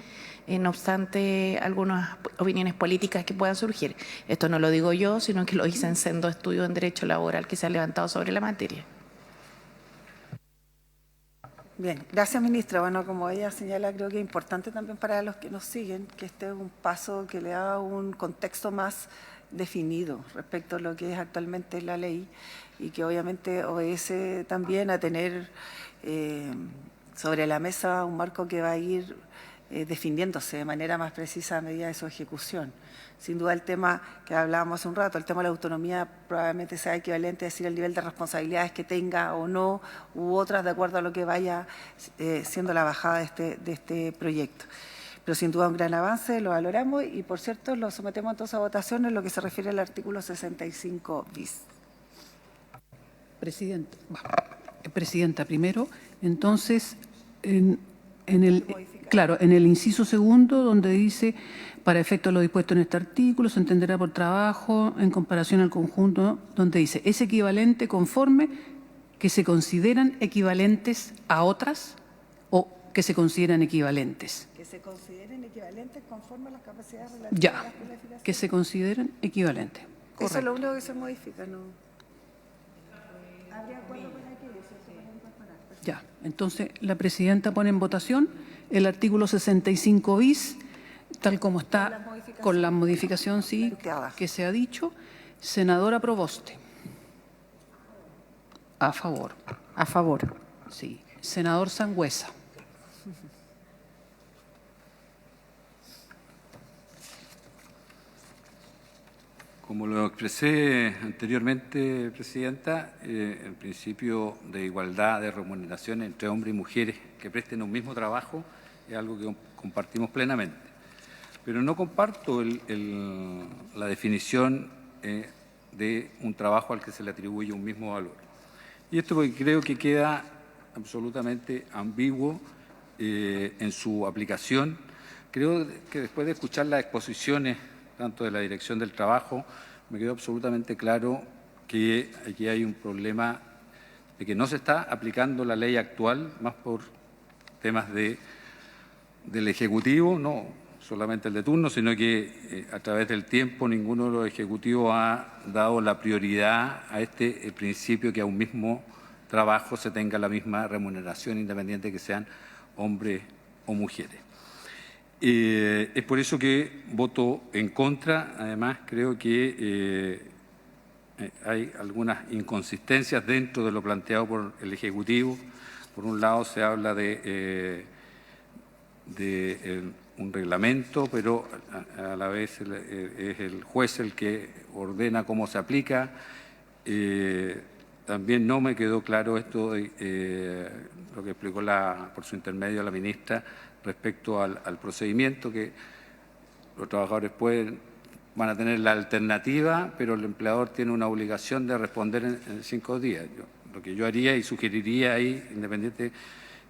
no obstante algunas opiniones políticas que puedan surgir. Esto no lo digo yo, sino que lo dicen sendos estudios en derecho laboral que se han levantado sobre la materia. Bien, gracias, ministra. Bueno, como ella señala, creo que es importante también para los que nos siguen que este es un paso que le da un contexto más definido respecto a lo que es actualmente la ley y que obviamente obedece también a tener sobre la mesa un marco que va a ir definiéndose de manera más precisa a medida de su ejecución. Sin duda el tema que hablábamos hace un rato, el tema de la autonomía probablemente sea equivalente a decir el nivel de responsabilidades que tenga o no, u otras de acuerdo a lo que vaya siendo la bajada de este proyecto. pero sin duda un gran avance, lo valoramos y, por cierto, lo sometemos entonces a votación en lo que se refiere al artículo 65 bis. Presidenta, primero, entonces, en el inciso segundo, donde dice, para efecto de lo dispuesto en este artículo, se entenderá por trabajo en comparación al conjunto, donde dice, es equivalente conforme que se consideran equivalentes a otras o que se consideran equivalentes. Que se consideren equivalentes conforme a las capacidades relativas a las cualificaciones. Que se consideren equivalentes. Eso es lo único que se modifica, ¿no? ¿Habría acuerdo con aquello? Ya, entonces la presidenta pone en votación el artículo 65 bis, tal como está, con la modificación sí, que se ha dicho. Senadora Proboste. A favor. A favor. Sí. Senador Sangüesa. Como lo expresé anteriormente, Presidenta, el principio de igualdad de remuneración entre hombres y mujeres que presten un mismo trabajo es algo que compartimos plenamente. Pero no comparto la definición de un trabajo al que se le atribuye un mismo valor. Y esto porque creo que queda absolutamente ambiguo en su aplicación. Creo que después de escuchar las exposiciones tanto de la Dirección del Trabajo, me quedó absolutamente claro que aquí hay un problema de que no se está aplicando la ley actual, más por temas del Ejecutivo, no solamente el de turno, sino que a través del tiempo ninguno de los ejecutivos ha dado la prioridad a este principio que a un mismo trabajo se tenga la misma remuneración, independiente de que sean hombres o mujeres. Es por eso que voto en contra. Además, creo que hay algunas inconsistencias dentro de lo planteado por el Ejecutivo. Por un lado, se habla de un reglamento, pero a la vez es el juez el que ordena cómo se aplica. También no me quedó claro esto de lo que explicó por su intermedio la ministra respecto al procedimiento, que los trabajadores van a tener la alternativa, pero el empleador tiene una obligación de responder en 5 días. Lo que yo haría y sugeriría ahí, independiente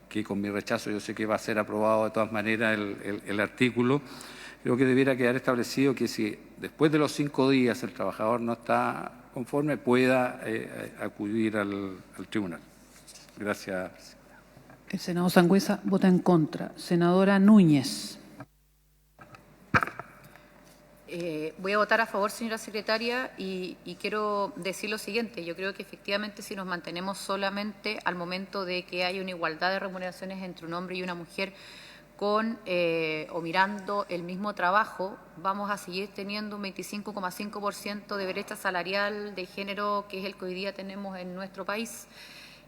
que con mi rechazo yo sé que va a ser aprobado de todas maneras el artículo, creo que debiera quedar establecido que si después de los 5 días el trabajador no está conforme, pueda acudir al tribunal. Gracias. El senador Sangüesa vota en contra. Senadora Núñez. Voy a votar a favor, señora secretaria, y quiero decir lo siguiente. Yo creo que efectivamente si nos mantenemos solamente al momento de que hay una igualdad de remuneraciones entre un hombre y una mujer o mirando el mismo trabajo, vamos a seguir teniendo un 25,5% de brecha salarial de género, que es el que hoy día tenemos en nuestro país.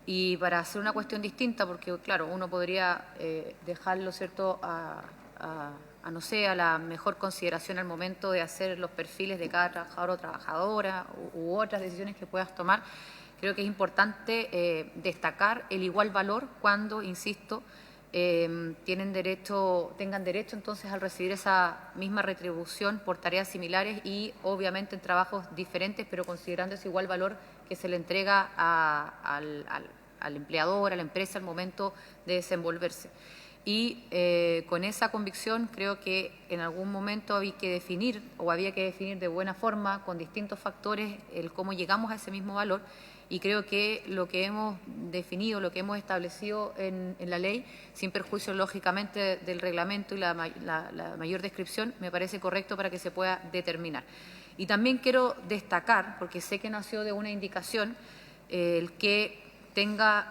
Y para hacer una cuestión distinta, porque claro, uno podría dejarlo, ¿cierto?, no sé, a la mejor consideración al momento de hacer los perfiles de cada trabajador o trabajadora u otras decisiones que puedas tomar. Creo que es importante destacar el igual valor cuando, insisto, tengan derecho entonces al recibir esa misma retribución por tareas similares y obviamente en trabajos diferentes, pero considerando ese igual valor que se le entrega al empleador, a la empresa al momento de desenvolverse. Y con esa convicción creo que en algún momento había que definir de buena forma, con distintos factores, el cómo llegamos a ese mismo valor. Y creo que lo que hemos definido, lo que hemos establecido en la ley, sin perjuicio lógicamente del reglamento y la mayor descripción, me parece correcto para que se pueda determinar. Y también quiero destacar, porque sé que nació de una indicación, el que tengan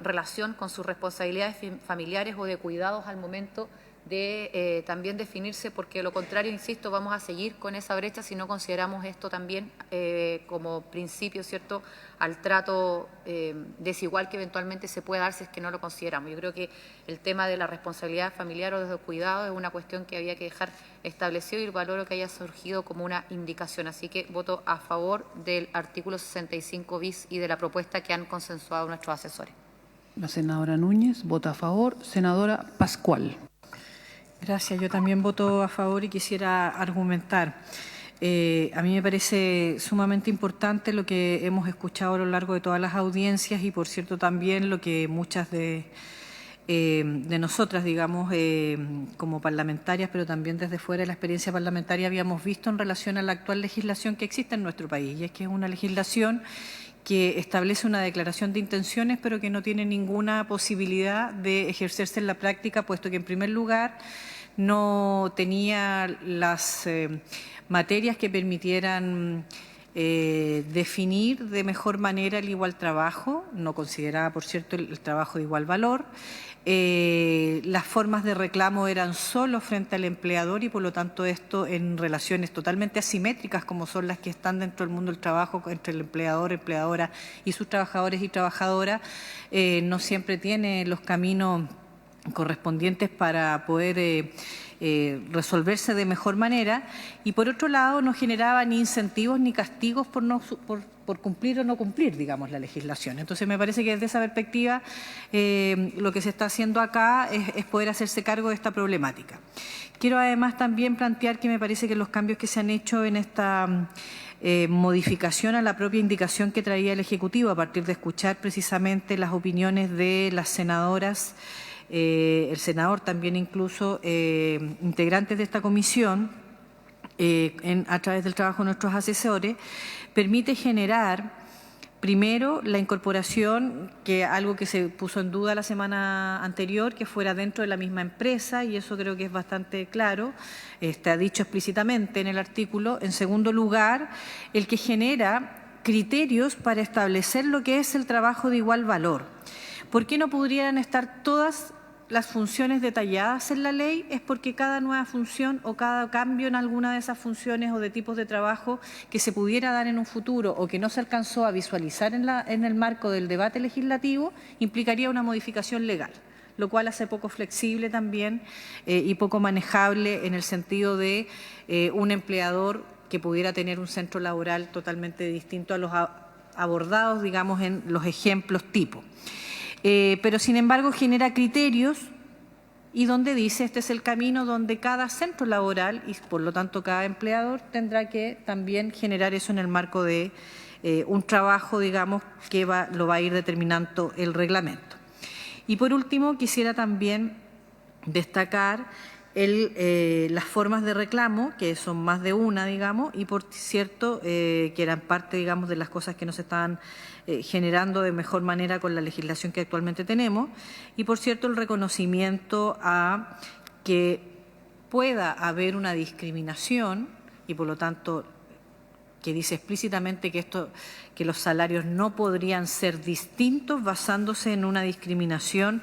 relación con sus responsabilidades familiares o de cuidados al momento de también definirse, porque de lo contrario, insisto, vamos a seguir con esa brecha si no consideramos esto también como principio, ¿cierto?, al trato desigual que eventualmente se puede dar si es que no lo consideramos. Yo creo que el tema de la responsabilidad familiar o de los cuidados es una cuestión que había que dejar establecido y valoro que haya surgido como una indicación. Así que voto a favor del artículo 65 bis y de la propuesta que han consensuado nuestros asesores. La senadora Núñez vota a favor. Senadora Pascual. Gracias. Yo también voto a favor y quisiera argumentar. A mí me parece sumamente importante lo que hemos escuchado a lo largo de todas las audiencias y, por cierto, también lo que muchas de nosotras, digamos, como parlamentarias, pero también desde fuera de la experiencia parlamentaria, habíamos visto en relación a la actual legislación que existe en nuestro país. Y es que es una legislación que establece una declaración de intenciones, pero que no tiene ninguna posibilidad de ejercerse en la práctica, puesto que, en primer lugar, no tenía las materias que permitieran definir de mejor manera el igual trabajo, no consideraba, por cierto, el trabajo de igual valor. Las formas de reclamo eran solo frente al empleador y, por lo tanto, esto en relaciones totalmente asimétricas como son las que están dentro del mundo del trabajo entre el empleador, empleadora y sus trabajadores y trabajadoras, no siempre tiene los caminos correspondientes para poder resolverse de mejor manera, y por otro lado no generaba ni incentivos ni castigos por cumplir o no cumplir, digamos, la legislación. Entonces me parece que desde esa perspectiva lo que se está haciendo acá es poder hacerse cargo de esta problemática. Quiero además también plantear que me parece que los cambios que se han hecho en esta modificación a la propia indicación que traía el Ejecutivo a partir de escuchar precisamente las opiniones de las senadoras, el senador también incluso, integrantes de esta comisión, a través del trabajo de nuestros asesores, permite generar, primero, la incorporación, que algo que se puso en duda la semana anterior, que fuera dentro de la misma empresa, y eso creo que es bastante claro, está dicho explícitamente en el artículo. En segundo lugar, el que genera criterios para establecer lo que es el trabajo de igual valor. ¿Por qué no podrían estar todas las funciones detalladas en la ley? Es porque cada nueva función o cada cambio en alguna de esas funciones o de tipos de trabajo que se pudiera dar en un futuro o que no se alcanzó a visualizar en el marco del debate legislativo implicaría una modificación legal, lo cual hace poco flexible también y poco manejable en el sentido de un empleador que pudiera tener un centro laboral totalmente distinto a los abordados, digamos, en los ejemplos tipo. Pero, sin embargo, genera criterios y donde dice este es el camino donde cada centro laboral y, por lo tanto, cada empleador tendrá que también generar eso en el marco de un trabajo, digamos, que lo va a ir determinando el reglamento. Y, por último, quisiera también destacar las formas de reclamo, que son más de una, digamos, y, por cierto, que eran parte, digamos, de las cosas que nos estaban generando de mejor manera con la legislación que actualmente tenemos, y, por cierto, el reconocimiento a que pueda haber una discriminación y, por lo tanto, que dice explícitamente que los salarios no podrían ser distintos basándose en una discriminación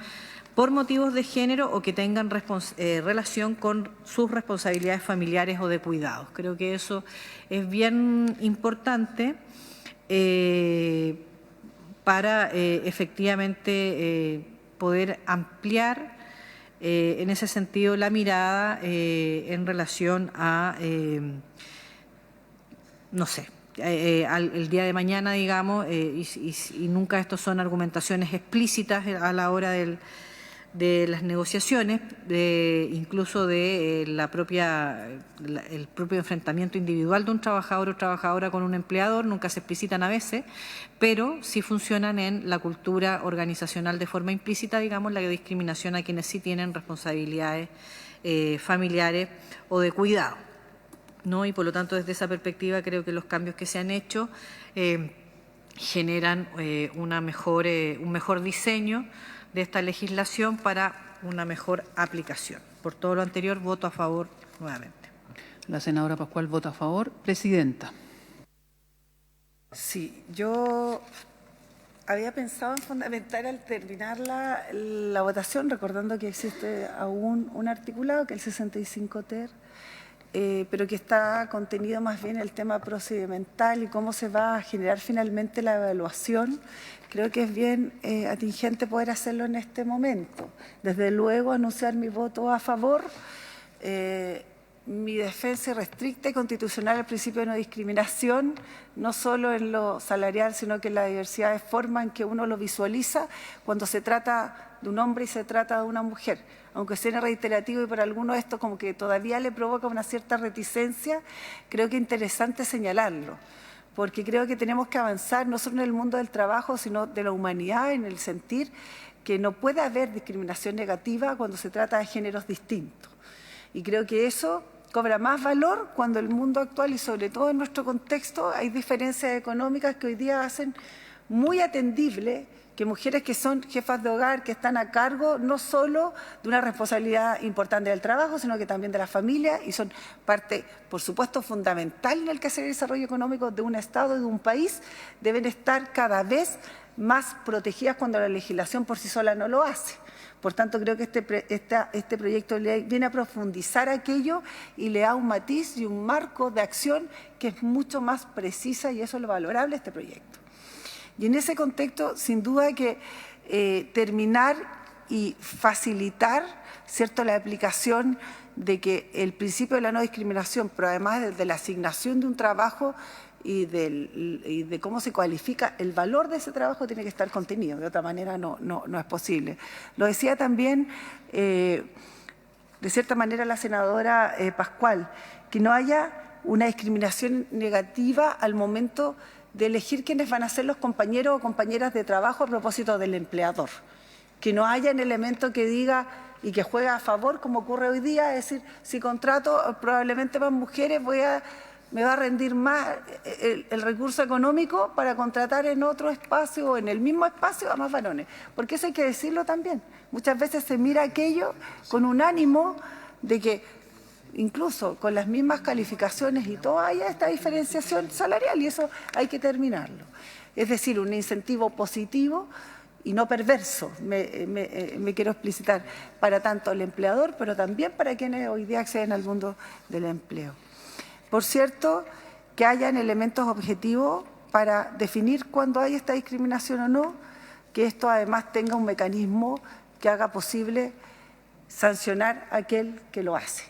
por motivos de género o que tengan relación con sus responsabilidades familiares o de cuidados. Creo que eso es bien importante para efectivamente poder ampliar en ese sentido la mirada en relación a, no sé, el día de mañana, digamos, y nunca estos son argumentaciones explícitas a la hora de las negociaciones, incluso de el propio enfrentamiento individual de un trabajador o trabajadora con un empleador, nunca se explicitan a veces, pero sí funcionan en la cultura organizacional de forma implícita, digamos, la discriminación a quienes sí tienen responsabilidades familiares o de cuidado, ¿no? Y por lo tanto, desde esa perspectiva, creo que los cambios que se han hecho generan un mejor diseño de esta legislación para una mejor aplicación. Por todo lo anterior, voto a favor nuevamente. La senadora Pascual vota a favor. Presidenta. Sí, yo había pensado en fundamentar al terminar la votación, recordando que existe aún un articulado, que es el 65 ter, pero que está contenido más bien el tema procedimental y cómo se va a generar finalmente la evaluación. Creo que es bien atingente poder hacerlo en este momento. Desde luego, anunciar mi voto a favor, mi defensa irrestricta y constitucional al principio de no discriminación, no solo en lo salarial, sino que en la diversidad de forma en que uno lo visualiza cuando se trata de un hombre y se trata de una mujer. Aunque suene reiterativo y para algunos esto como que todavía le provoca una cierta reticencia, creo que es interesante señalarlo, porque creo que tenemos que avanzar no solo en el mundo del trabajo, sino de la humanidad, en el sentir que no puede haber discriminación negativa cuando se trata de géneros distintos. Y creo que eso cobra más valor cuando el mundo actual y sobre todo en nuestro contexto hay diferencias económicas que hoy día hacen muy atendible que mujeres que son jefas de hogar, que están a cargo no solo de una responsabilidad importante del trabajo, sino que también de la familia y son parte, por supuesto, fundamental en el que hacer el desarrollo económico de un Estado y de un país, deben estar cada vez más protegidas cuando la legislación por sí sola no lo hace. Por tanto, creo que este proyecto de ley viene a profundizar aquello y le da un matiz y un marco de acción que es mucho más precisa y eso es lo valorable de este proyecto. Y en ese contexto, sin duda que terminar y facilitar, ¿cierto?, la aplicación de que el principio de la no discriminación, pero además de la asignación de un trabajo y de cómo se cualifica el valor de ese trabajo tiene que estar contenido, de otra manera no es posible. Lo decía también, de cierta manera, la senadora Pascual, que no haya una discriminación negativa al momento de elegir quiénes van a ser los compañeros o compañeras de trabajo a propósito del empleador. Que no haya un elemento que diga y que juega a favor, como ocurre hoy día, es decir, si contrato probablemente más mujeres, me va a rendir más el recurso económico para contratar en otro espacio o en el mismo espacio a más varones. Porque eso hay que decirlo también. Muchas veces se mira aquello con un ánimo de que incluso con las mismas calificaciones y todo haya esta diferenciación salarial y eso hay que terminarlo. Es decir, un incentivo positivo y no perverso, me quiero explicitar, para tanto el empleador, pero también para quienes hoy día acceden al mundo del empleo. Por cierto, que hayan elementos objetivos para definir cuándo hay esta discriminación o no, que esto además tenga un mecanismo que haga posible sancionar a aquel que lo hace.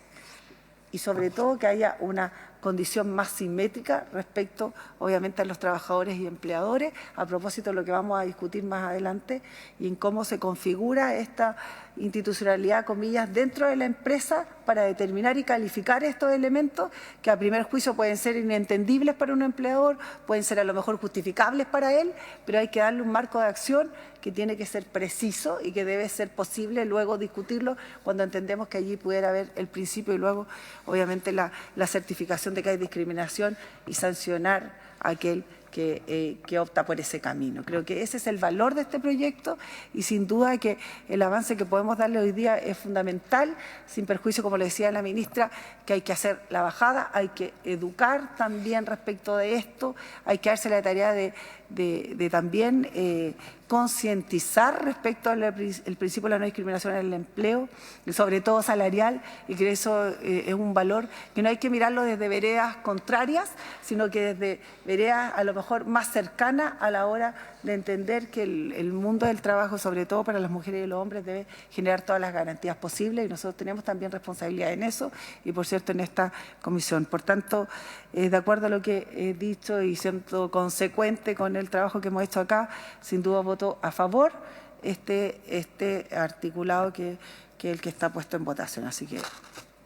Y sobre todo que haya una condición más simétrica respecto, obviamente, a los trabajadores y empleadores, a propósito de lo que vamos a discutir más adelante, y en cómo se configura esta institucionalidad, comillas, dentro de la empresa para determinar y calificar estos elementos que a primer juicio pueden ser inentendibles para un empleador, pueden ser a lo mejor justificables para él, pero hay que darle un marco de acción que tiene que ser preciso y que debe ser posible luego discutirlo cuando entendemos que allí pudiera haber el principio y luego, obviamente, la certificación de que hay discriminación y sancionar a aquel que opta por ese camino. Creo que ese es el valor de este proyecto y sin duda que el avance que podemos darle hoy día es fundamental, sin perjuicio, como le decía la ministra, que hay que hacer la bajada, hay que educar también respecto de esto, hay que darse la tarea de también concientizar respecto al principio de la no discriminación en el empleo, y sobre todo salarial, y que eso es un valor que no hay que mirarlo desde veredas contrarias, sino que desde veredas a lo mejor más cercanas a la hora de entender que el mundo del trabajo, sobre todo para las mujeres y los hombres, debe generar todas las garantías posibles y nosotros tenemos también responsabilidad en eso y, por cierto, en esta comisión. Por tanto, de acuerdo a lo que he dicho y siendo consecuente con el trabajo que hemos hecho acá, sin duda voto a favor este articulado que es el que está puesto en votación. Así que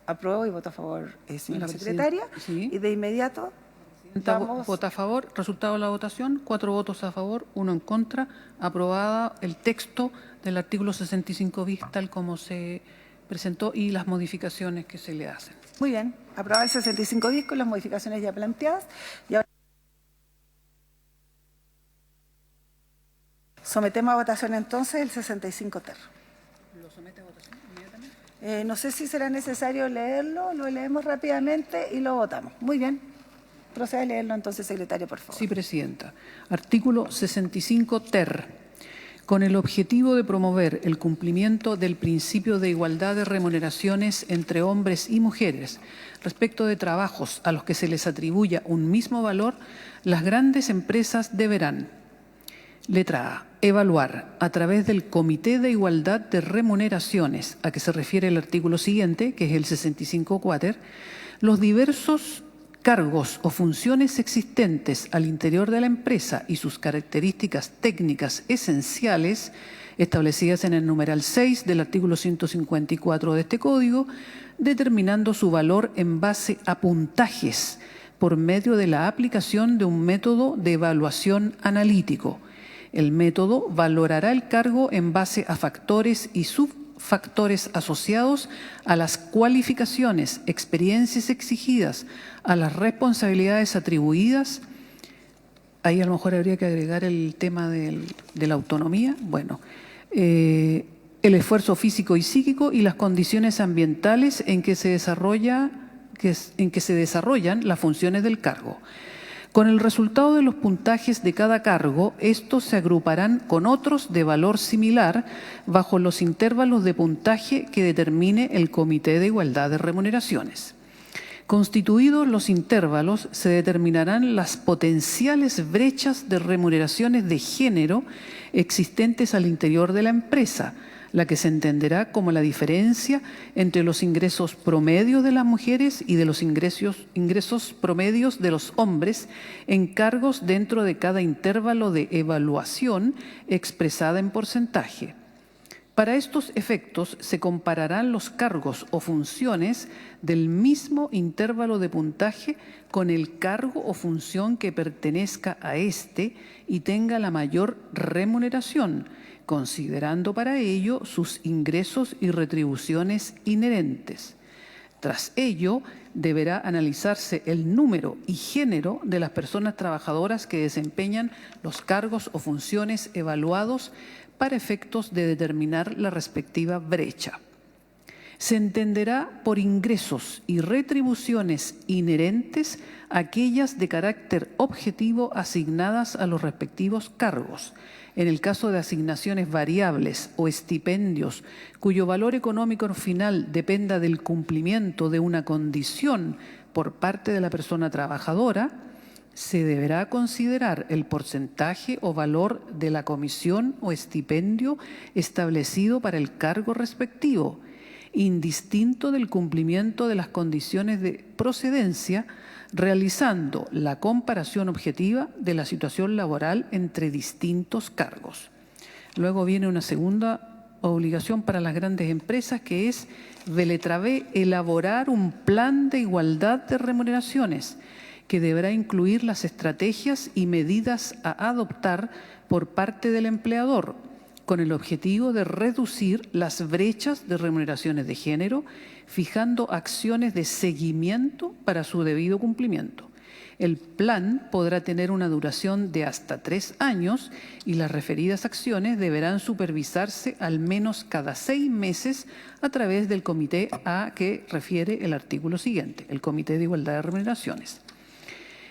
apruebo y voto a favor, señora secretaria. Sí. Y de inmediato Vamos. Vota a favor. Resultado de la votación, 4 votos a favor, 1 en contra. Aprobada el texto del artículo 65 bis tal como se presentó y las modificaciones que se le hacen. Muy bien. Aprobado el 65 bis con las modificaciones ya planteadas. Y ahora sometemos a votación entonces el 65 ter. ¿Lo somete a votación inmediatamente? No sé si será necesario leerlo, lo leemos rápidamente y lo votamos. Muy bien. Procede a leerlo entonces, secretario, por favor. Sí, presidenta. Artículo 65 ter. Con el objetivo de promover el cumplimiento del principio de igualdad de remuneraciones entre hombres y mujeres respecto de trabajos a los que se les atribuya un mismo valor, las grandes empresas deberán: Letra A. Evaluar a través del Comité de Igualdad de Remuneraciones, a que se refiere el artículo siguiente, que es el 65 quater, los diversos cargos o funciones existentes al interior de la empresa y sus características técnicas esenciales establecidas en el numeral 6 del artículo 154 de este Código, determinando su valor en base a puntajes por medio de la aplicación de un método de evaluación analítico. El método valorará el cargo en base a factores y subfactores asociados a las cualificaciones, experiencias exigidas, a las responsabilidades atribuidas. Ahí a lo mejor habría que agregar el tema de la autonomía. Bueno, el esfuerzo físico y psíquico y las condiciones ambientales en que se desarrollan las funciones del cargo. Con el resultado de los puntajes de cada cargo, estos se agruparán con otros de valor similar bajo los intervalos de puntaje que determine el Comité de Igualdad de Remuneraciones. Constituidos los intervalos, se determinarán las potenciales brechas de remuneraciones de género existentes al interior de la empresa, la que se entenderá como la diferencia entre los ingresos promedios de las mujeres y de los ingresos promedios de los hombres en cargos dentro de cada intervalo de evaluación expresada en porcentaje. Para estos efectos se compararán los cargos o funciones del mismo intervalo de puntaje con el cargo o función que pertenezca a éste y tenga la mayor remuneración, considerando para ello sus ingresos y retribuciones inherentes. Tras ello, deberá analizarse el número y género de las personas trabajadoras que desempeñan los cargos o funciones evaluados para efectos de determinar la respectiva brecha. Se entenderá por ingresos y retribuciones inherentes aquellas de carácter objetivo asignadas a los respectivos cargos. En el caso de asignaciones variables o estipendios cuyo valor económico final dependa del cumplimiento de una condición por parte de la persona trabajadora, se deberá considerar el porcentaje o valor de la comisión o estipendio establecido para el cargo respectivo, indistinto del cumplimiento de las condiciones de procedencia, realizando la comparación objetiva de la situación laboral entre distintos cargos. Luego viene una segunda obligación para las grandes empresas, que es, de letra B, elaborar un plan de igualdad de remuneraciones, que deberá incluir las estrategias y medidas a adoptar por parte del empleador, con el objetivo de reducir las brechas de remuneraciones de género, fijando acciones de seguimiento para su debido cumplimiento. El plan podrá tener una duración de hasta 3 años y las referidas acciones deberán supervisarse al menos cada 6 meses a través del comité a que refiere el artículo siguiente, el Comité de Igualdad de Remuneraciones.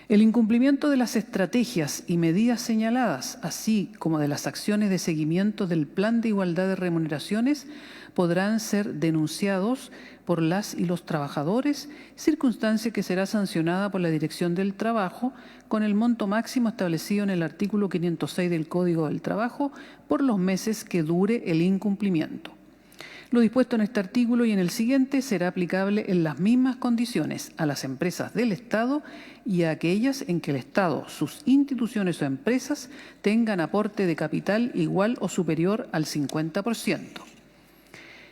El incumplimiento de las estrategias y medidas señaladas, así como de las acciones de seguimiento del Plan de Igualdad de Remuneraciones, podrán ser denunciados por las y los trabajadores, circunstancia que será sancionada por la Dirección del Trabajo con el monto máximo establecido en el artículo 506 del Código del Trabajo por los meses que dure el incumplimiento. Lo dispuesto en este artículo y en el siguiente será aplicable en las mismas condiciones a las empresas del Estado y a aquellas en que el Estado, sus instituciones o empresas tengan aporte de capital igual o superior al 50%.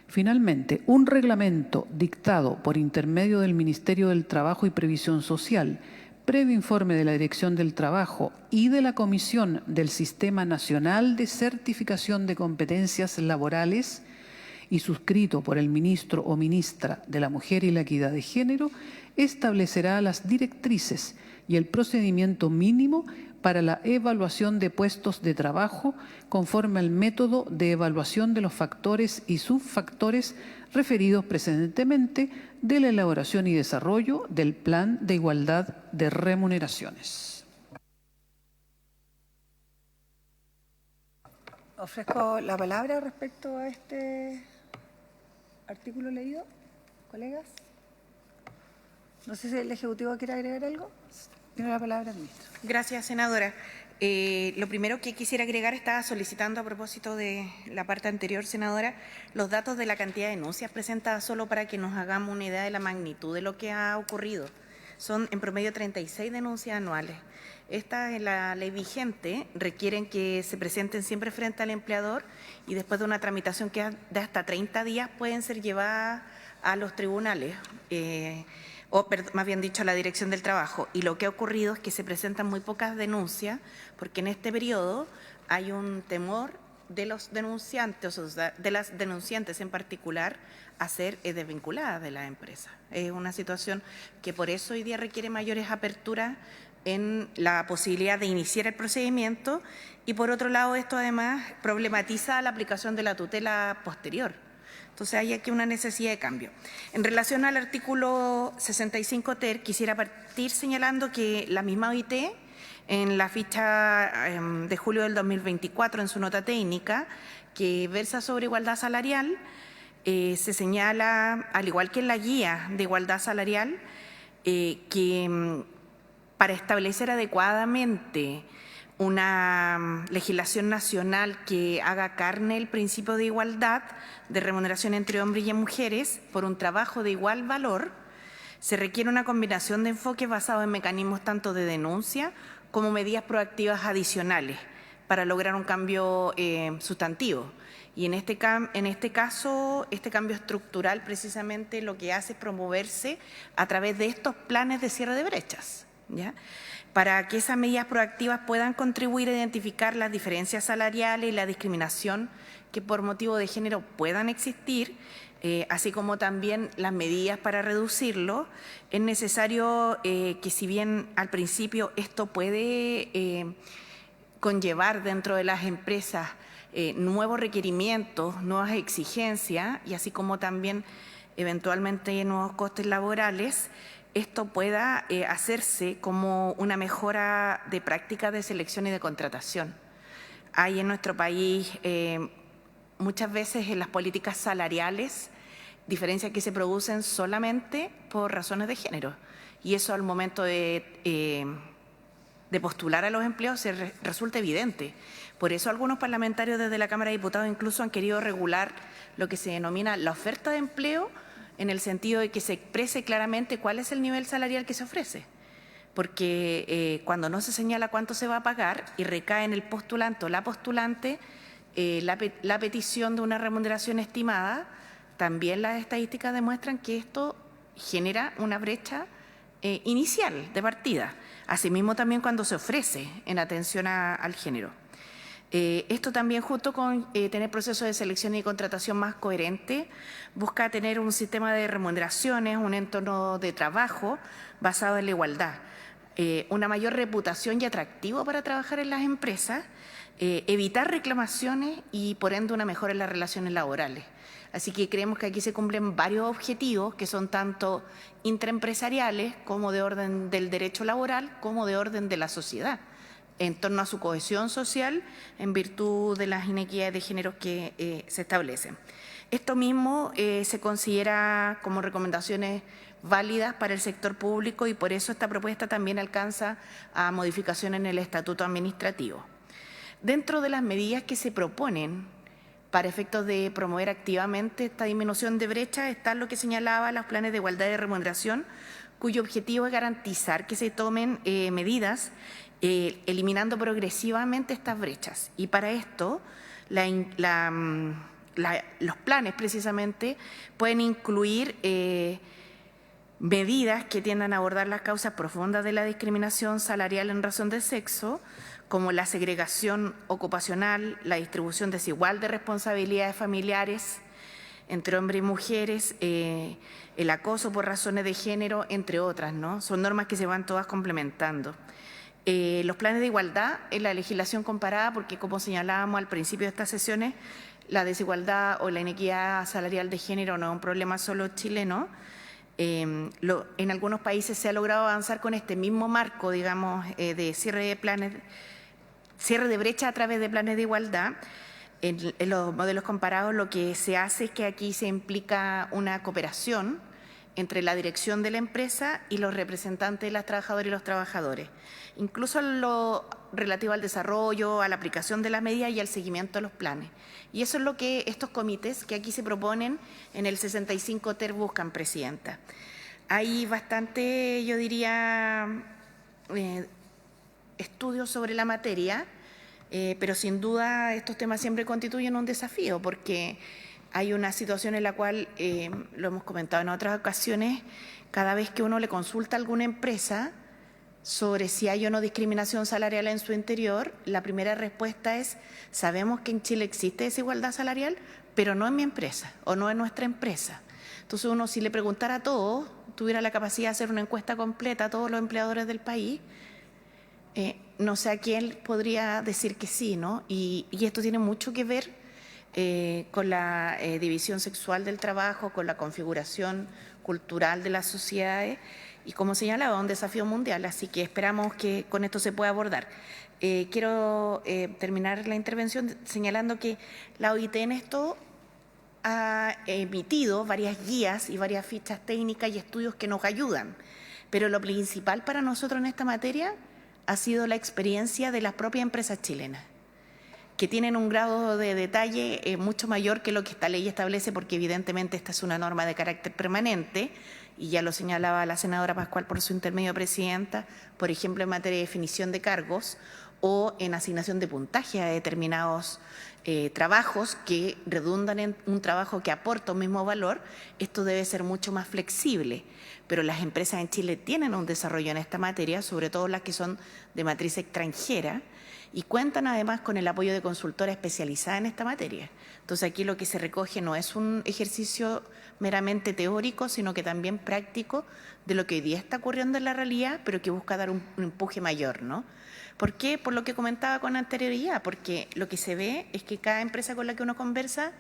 Finalmente, un reglamento dictado por intermedio del Ministerio del Trabajo y Previsión Social, previo informe de la Dirección del Trabajo y de la Comisión del Sistema Nacional de Certificación de Competencias Laborales, y suscrito por el ministro o ministra de la Mujer y la Equidad de Género, establecerá las directrices y el procedimiento mínimo para la evaluación de puestos de trabajo conforme al método de evaluación de los factores y subfactores referidos precedentemente de la elaboración y desarrollo del Plan de Igualdad de Remuneraciones. Ofrezco la palabra respecto a este artículo leído, colegas. No sé si el Ejecutivo quiere agregar algo. Tiene la palabra el ministro. Gracias, senadora. Lo primero que quisiera agregar, estaba solicitando a propósito de la parte anterior, senadora, los datos de la cantidad de denuncias presentadas, solo para que nos hagamos una idea de la magnitud de lo que ha ocurrido. Son en promedio 36 denuncias anuales. Esta es la ley vigente, requieren que se presenten siempre frente al empleador y después de una tramitación que de hasta 30 días pueden ser llevadas a los tribunales. Más bien dicho, a la Dirección del Trabajo. Y lo que ha ocurrido es que se presentan muy pocas denuncias, porque en este periodo hay un temor de los denunciantes, o sea, de las denunciantes en particular, a ser desvinculadas de la empresa. Es una situación que por eso hoy día requiere mayores aperturas en la posibilidad de iniciar el procedimiento, y por otro lado esto además problematiza la aplicación de la tutela posterior. Entonces hay aquí una necesidad de cambio. En relación al artículo 65 ter, quisiera partir señalando que la misma OIT, en la ficha de julio del 2024, en su nota técnica, que versa sobre igualdad salarial, se señala, al igual que en la guía de igualdad salarial, que para establecer adecuadamente una legislación nacional que haga carne el principio de igualdad de remuneración entre hombres y mujeres por un trabajo de igual valor, se requiere una combinación de enfoques basados en mecanismos tanto de denuncia como medidas proactivas adicionales para lograr un cambio sustantivo. Y en este caso, este cambio estructural precisamente lo que hace es promoverse a través de estos planes de cierre de brechas, ¿ya? Para que esas medidas proactivas puedan contribuir a identificar las diferencias salariales y la discriminación que por motivo de género puedan existir, así como también las medidas para reducirlo. Es necesario que, si bien al principio esto puede conllevar dentro de las empresas nuevos requerimientos, nuevas exigencias, y así como también eventualmente nuevos costes laborales, esto pueda hacerse como una mejora de prácticas de selección y de contratación. Hay en nuestro país muchas veces en las políticas salariales diferencias que se producen solamente por razones de género, y eso al momento de postular a los empleos resulta evidente. Por eso algunos parlamentarios desde la Cámara de Diputados incluso han querido regular lo que se denomina la oferta de empleo, en el sentido de que se exprese claramente cuál es el nivel salarial que se ofrece. Porque cuando no se señala cuánto se va a pagar y recae en el postulante o la postulante la petición de una remuneración estimada, también las estadísticas demuestran que esto genera una brecha inicial de partida. Asimismo también cuando se ofrece en atención al género. Esto también, junto con tener procesos de selección y contratación más coherente, busca tener un sistema de remuneraciones, un entorno de trabajo basado en la igualdad, una mayor reputación y atractivo para trabajar en las empresas, evitar reclamaciones y, por ende, una mejora en las relaciones laborales. Así que creemos que aquí se cumplen varios objetivos que son tanto intraempresariales como de orden del derecho laboral, como de orden de la sociedad, en torno a su cohesión social en virtud de las inequidades de género que se establecen. Esto mismo se considera como recomendaciones válidas para el sector público, y por eso esta propuesta también alcanza a modificación en el estatuto administrativo. Dentro de las medidas que se proponen para efectos de promover activamente esta disminución de brecha está lo que señalaba los planes de igualdad de remuneración, cuyo objetivo es garantizar que se tomen medidas eliminando progresivamente estas brechas. Y para esto, los planes precisamente pueden incluir medidas que tiendan a abordar las causas profundas de la discriminación salarial en razón de sexo, como la segregación ocupacional, la distribución desigual de responsabilidades familiares entre hombres y mujeres, el acoso por razones de género, entre otras, ¿no? Son normas que se van todas complementando. Los planes de igualdad en la legislación comparada, porque como señalábamos al principio de estas sesiones, la desigualdad o la inequidad salarial de género no es un problema solo chileno. En algunos países se ha logrado avanzar con este mismo marco, digamos, de cierre de brecha a través de planes de igualdad. En los modelos comparados lo que se hace es que aquí se implica una cooperación entre la dirección de la empresa y los representantes de las trabajadoras y los trabajadores, incluso en lo relativo al desarrollo, a la aplicación de las medidas y al seguimiento de los planes. Y eso es lo que estos comités que aquí se proponen en el 65 TER buscan, Presidenta. Hay bastante, yo diría, estudios sobre la materia, pero sin duda estos temas siempre constituyen un desafío porque hay una situación en la cual, lo hemos comentado en otras ocasiones, cada vez que uno le consulta a alguna empresa sobre si hay o no discriminación salarial en su interior, la primera respuesta es: sabemos que en Chile existe desigualdad salarial, pero no en mi empresa o no en nuestra empresa. Entonces uno, si le preguntara a todos, tuviera la capacidad de hacer una encuesta completa a todos los empleadores del país, no sé a quién podría decir que sí, ¿no? Y esto tiene mucho que ver con la división sexual del trabajo, con la configuración cultural de las sociedades y, como señalaba, un desafío mundial, así que esperamos que con esto se pueda abordar. Quiero terminar la intervención señalando que la OIT en esto ha emitido varias guías y varias fichas técnicas y estudios que nos ayudan, pero lo principal para nosotros en esta materia ha sido la experiencia de las propias empresas chilenas, que tienen un grado de detalle mucho mayor que lo que esta ley establece, porque evidentemente esta es una norma de carácter permanente, y ya lo señalaba la senadora Pascual por su intermedio, Presidenta, por ejemplo, en materia de definición de cargos o en asignación de puntaje a determinados trabajos que redundan en un trabajo que aporta un mismo valor. Esto debe ser mucho más flexible, pero las empresas en Chile tienen un desarrollo en esta materia, sobre todo las que son de matriz extranjera, y cuentan además con el apoyo de consultora especializada en esta materia. Entonces aquí lo que se recoge no es un ejercicio meramente teórico, sino que también práctico de lo que hoy día está ocurriendo en la realidad, pero que busca dar un empuje mayor, ¿no? ¿Por qué? Por lo que comentaba con anterioridad, porque lo que se ve es que cada empresa con la que uno conversa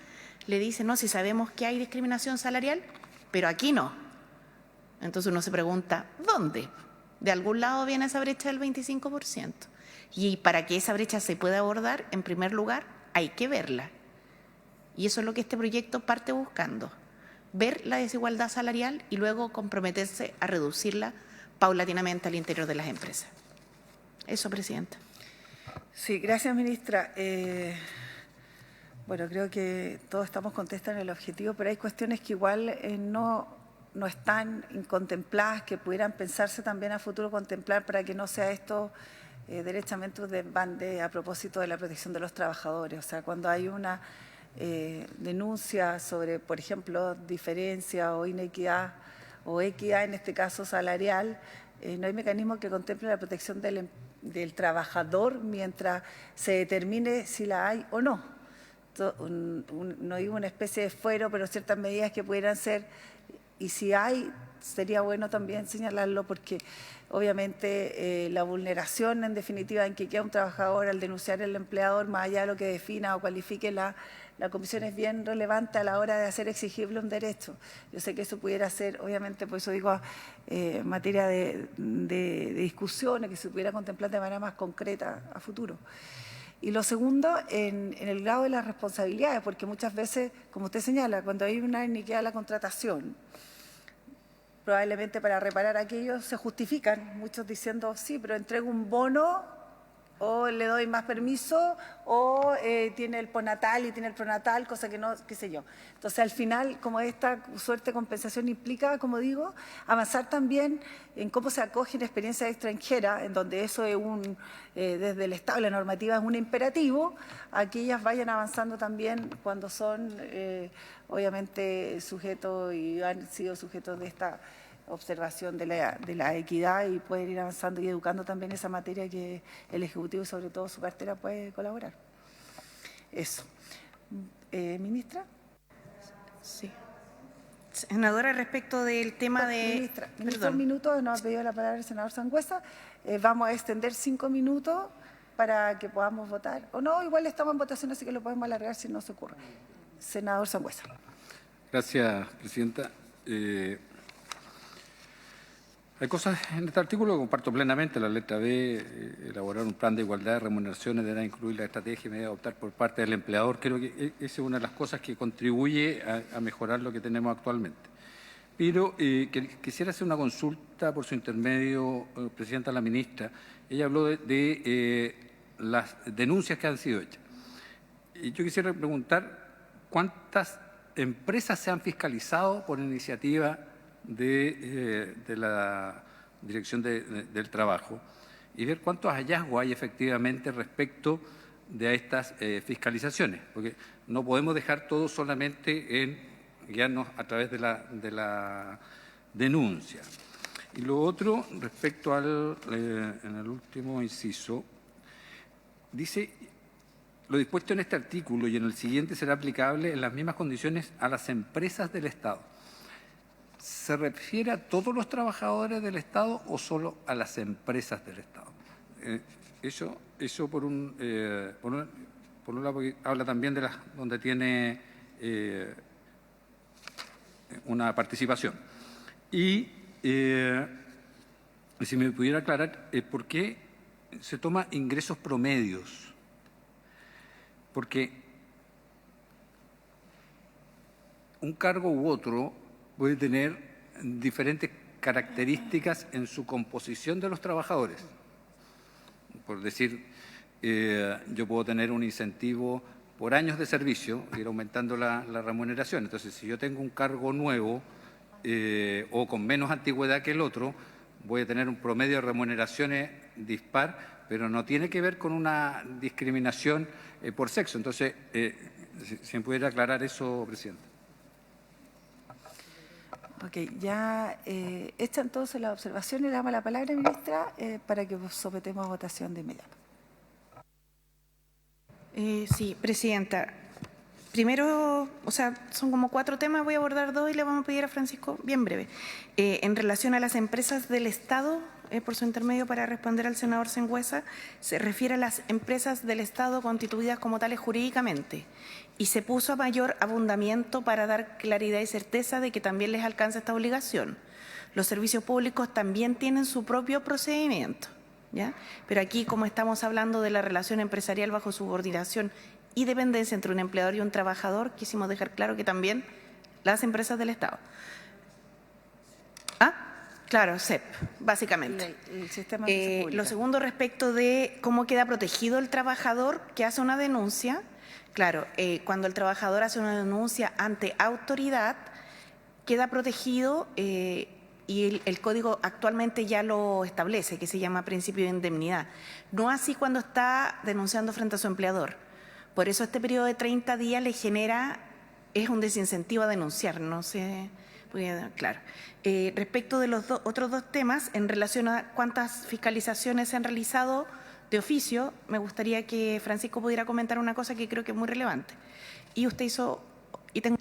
le dice: no, si sabemos que hay discriminación salarial, pero aquí no. Entonces uno se pregunta, ¿dónde? De algún lado viene esa brecha del 25%. Y para que esa brecha se pueda abordar, en primer lugar, hay que verla. Y eso es lo que este proyecto parte buscando: ver la desigualdad salarial y luego comprometerse a reducirla paulatinamente al interior de las empresas. Eso, Presidenta. Sí, gracias, ministra. Bueno, creo que todos estamos contentos en el objetivo, pero hay cuestiones que igual no están contempladas, que pudieran pensarse también a futuro contemplar para que no sea esto derechamente un desbande a propósito de la protección de los trabajadores. O sea, cuando hay una denuncia sobre, por ejemplo, diferencia o inequidad o equidad, en este caso salarial, no hay mecanismo que contemple la protección del trabajador mientras se determine si la hay o no. No hay una especie de fuero, pero ciertas medidas que pudieran ser, y si hay, sería bueno también señalarlo, porque obviamente la vulneración, en definitiva, en que queda un trabajador al denunciar al empleador, más allá de lo que defina o cualifique la comisión, es bien relevante a la hora de hacer exigible un derecho. Yo sé que eso pudiera ser, obviamente, por eso digo, materia de discusiones, que se pudiera contemplar de manera más concreta a futuro. Y lo segundo, en el grado de las responsabilidades, porque muchas veces, como usted señala, cuando hay una iniquidad en la contratación, probablemente para reparar aquello se justifican, muchos diciendo: sí, pero entrego un bono, o le doy más permiso, o tiene el postnatal y tiene el pronatal, cosa que no, qué sé yo. Entonces, al final, como esta suerte de compensación implica, como digo, avanzar también en cómo se acogen experiencias extranjeras, en donde eso es desde el Estado, la normativa es un imperativo, a que ellas vayan avanzando también cuando son, obviamente, sujetos y han sido sujetos de esta observación de la equidad, y pueden ir avanzando y educando también esa materia que el Ejecutivo y sobre todo su cartera puede colaborar. Eso. ¿Ministra? Sí. Senadora, respecto del tema de... Ministra, un minuto, nos ha pedido la palabra el senador Sangüesa. Vamos a extender 5 minutos para que podamos votar. O no, igual estamos en votación, así que lo podemos alargar si no se ocurre. Senador Sangüesa. Gracias, Presidenta. Hay cosas en este artículo que comparto plenamente. La letra B, elaborar un plan de igualdad de remuneraciones, deberá incluir la estrategia y medidas a adoptar por parte del empleador. Creo que esa es una de las cosas que contribuye a mejorar lo que tenemos actualmente. Pero quisiera hacer una consulta por su intermedio, Presidenta, a la ministra. Ella habló de las denuncias que han sido hechas. Y yo quisiera preguntar cuántas empresas se han fiscalizado por iniciativa de la Dirección del Trabajo y ver cuántos hallazgos hay efectivamente respecto de estas fiscalizaciones, porque no podemos dejar todo solamente en guiarnos a través de la denuncia. Y lo otro, respecto en el último inciso, dice: lo dispuesto en este artículo y en el siguiente será aplicable en las mismas condiciones a las empresas del Estado. ¿Se refiere a todos los trabajadores del Estado o solo a las empresas del Estado? Eso por un lado, porque habla también de las donde tiene una participación. Y si me pudiera aclarar por qué se toma ingresos promedios. Porque un cargo u otro puede tener diferentes características en su composición de los trabajadores. Por decir, yo puedo tener un incentivo por años de servicio, ir aumentando la remuneración. Entonces, si yo tengo un cargo nuevo o con menos antigüedad que el otro, voy a tener un promedio de remuneraciones dispar, pero no tiene que ver con una discriminación por sexo. Entonces, si me pudiera aclarar eso, Presidenta. Ok, ya hecha entonces la observación, le damos la palabra, ministra, para que sometemos a votación de inmediato. Sí, Presidenta. Primero, son como 4 temas, voy a abordar 2 y le vamos a pedir a Francisco bien breve. En relación a las empresas del Estado, por su intermedio para responder al senador Sangüesa, se refiere a las empresas del Estado constituidas como tales jurídicamente y se puso a mayor abundamiento para dar claridad y certeza de que también les alcanza esta obligación. Los servicios públicos también tienen su propio procedimiento, ¿ya? Pero aquí, como estamos hablando de la relación empresarial bajo subordinación y dependencia entre un empleador y un trabajador, quisimos dejar claro que también las empresas del Estado. Claro, CEP, básicamente. El sistema de Lo segundo, respecto de cómo queda protegido el trabajador que hace una denuncia. Claro, cuando el trabajador hace una denuncia ante autoridad, queda protegido y el código actualmente ya lo establece, que se llama principio de indemnidad. No así cuando está denunciando frente a su empleador. Por eso este periodo de 30 días le genera, es un desincentivo a denunciar, no sé, claro. Respecto de los otros 2 temas, en relación a cuántas fiscalizaciones se han realizado de oficio, me gustaría que Francisco pudiera comentar una cosa que creo que es muy relevante. Y usted hizo, y tengo...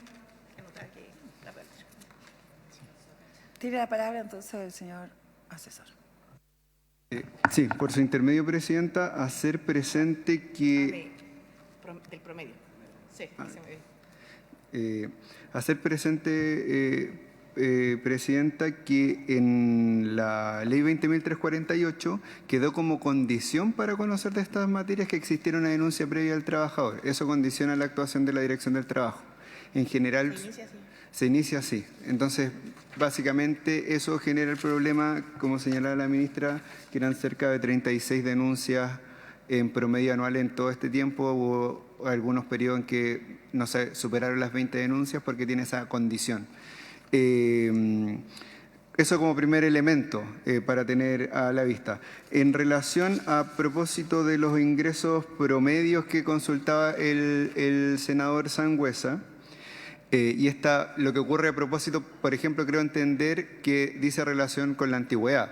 Tiene la palabra entonces el señor asesor. Sí, por su intermedio, Presidenta, hacer presente que... Del promedio. Sí, se me ve. Hacer presente, Presidenta, que en la Ley 20.348 quedó como condición para conocer de estas materias que existiera una denuncia previa al trabajador. Eso condiciona la actuación de la Dirección del Trabajo. En general, se inicia así. Entonces, básicamente, eso genera el problema, como señalaba la ministra, que eran cerca de 36 denuncias en promedio anual en todo este tiempo. Hubo algunos periodos en que no se superaron las 20 denuncias porque tiene esa condición. Eso como primer elemento para tener a la vista. En relación a propósito de los ingresos promedios que consultaba el senador Sangüesa, y lo que ocurre a propósito, por ejemplo, creo entender que dice relación con la antigüedad.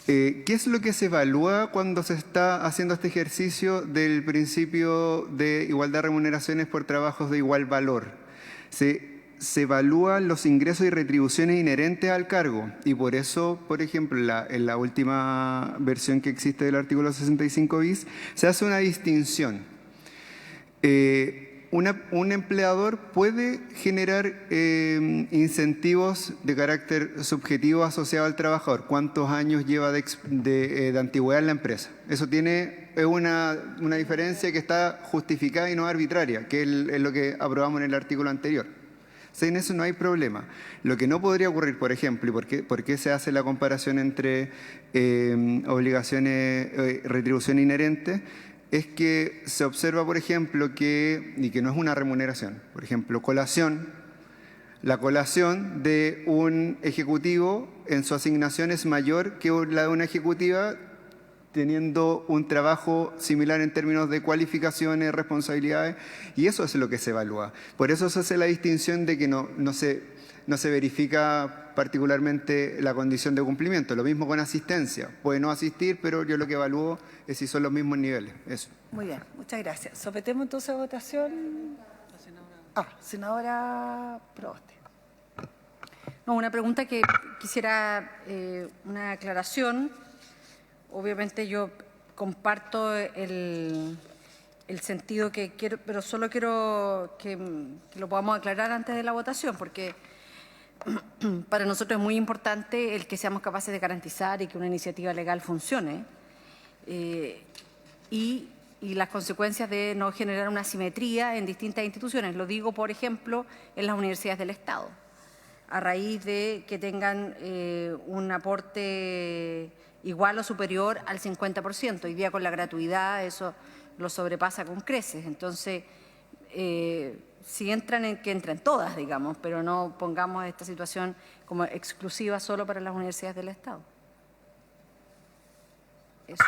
¿Qué es lo que se evalúa cuando se está haciendo este ejercicio del principio de igualdad de remuneraciones por trabajos de igual valor? Se evalúan los ingresos y retribuciones inherentes al cargo y por eso, por ejemplo, en la última versión que existe del artículo 65 bis, se hace una distinción. Un empleador puede generar incentivos de carácter subjetivo asociado al trabajador. ¿Cuántos años lleva de antigüedad en la empresa? Eso es una diferencia que está justificada y no arbitraria, que es lo que aprobamos en el artículo anterior. En eso no hay problema. Lo que no podría ocurrir, por ejemplo, y por qué se hace la comparación entre obligaciones, retribución inherente, es que se observa, por ejemplo, y que no es una remuneración. Por ejemplo, la colación de un ejecutivo en su asignación es mayor que la de una ejecutiva teniendo un trabajo similar en términos de cualificaciones, responsabilidades, y eso es lo que se evalúa. Por eso se hace la distinción de que no se verifica particularmente la condición de cumplimiento. Lo mismo con asistencia. Puede no asistir, pero yo lo que evalúo es si son los mismos niveles. Eso. Muy bien, muchas gracias. Sometemos entonces a votación. Senadora Proboste. No, una pregunta que quisiera una aclaración. Obviamente yo comparto el sentido que quiero, pero solo quiero que lo podamos aclarar antes de la votación, porque para nosotros es muy importante el que seamos capaces de garantizar y que una iniciativa legal funcione y las consecuencias de no generar una asimetría en distintas instituciones. Lo digo, por ejemplo, en las universidades del Estado, a raíz de que tengan un aporte igual o superior al 50%. Hoy día con la gratuidad eso lo sobrepasa con creces. Entonces, si entran, que entren todas, digamos, pero no pongamos esta situación como exclusiva solo para las universidades del Estado. Eso.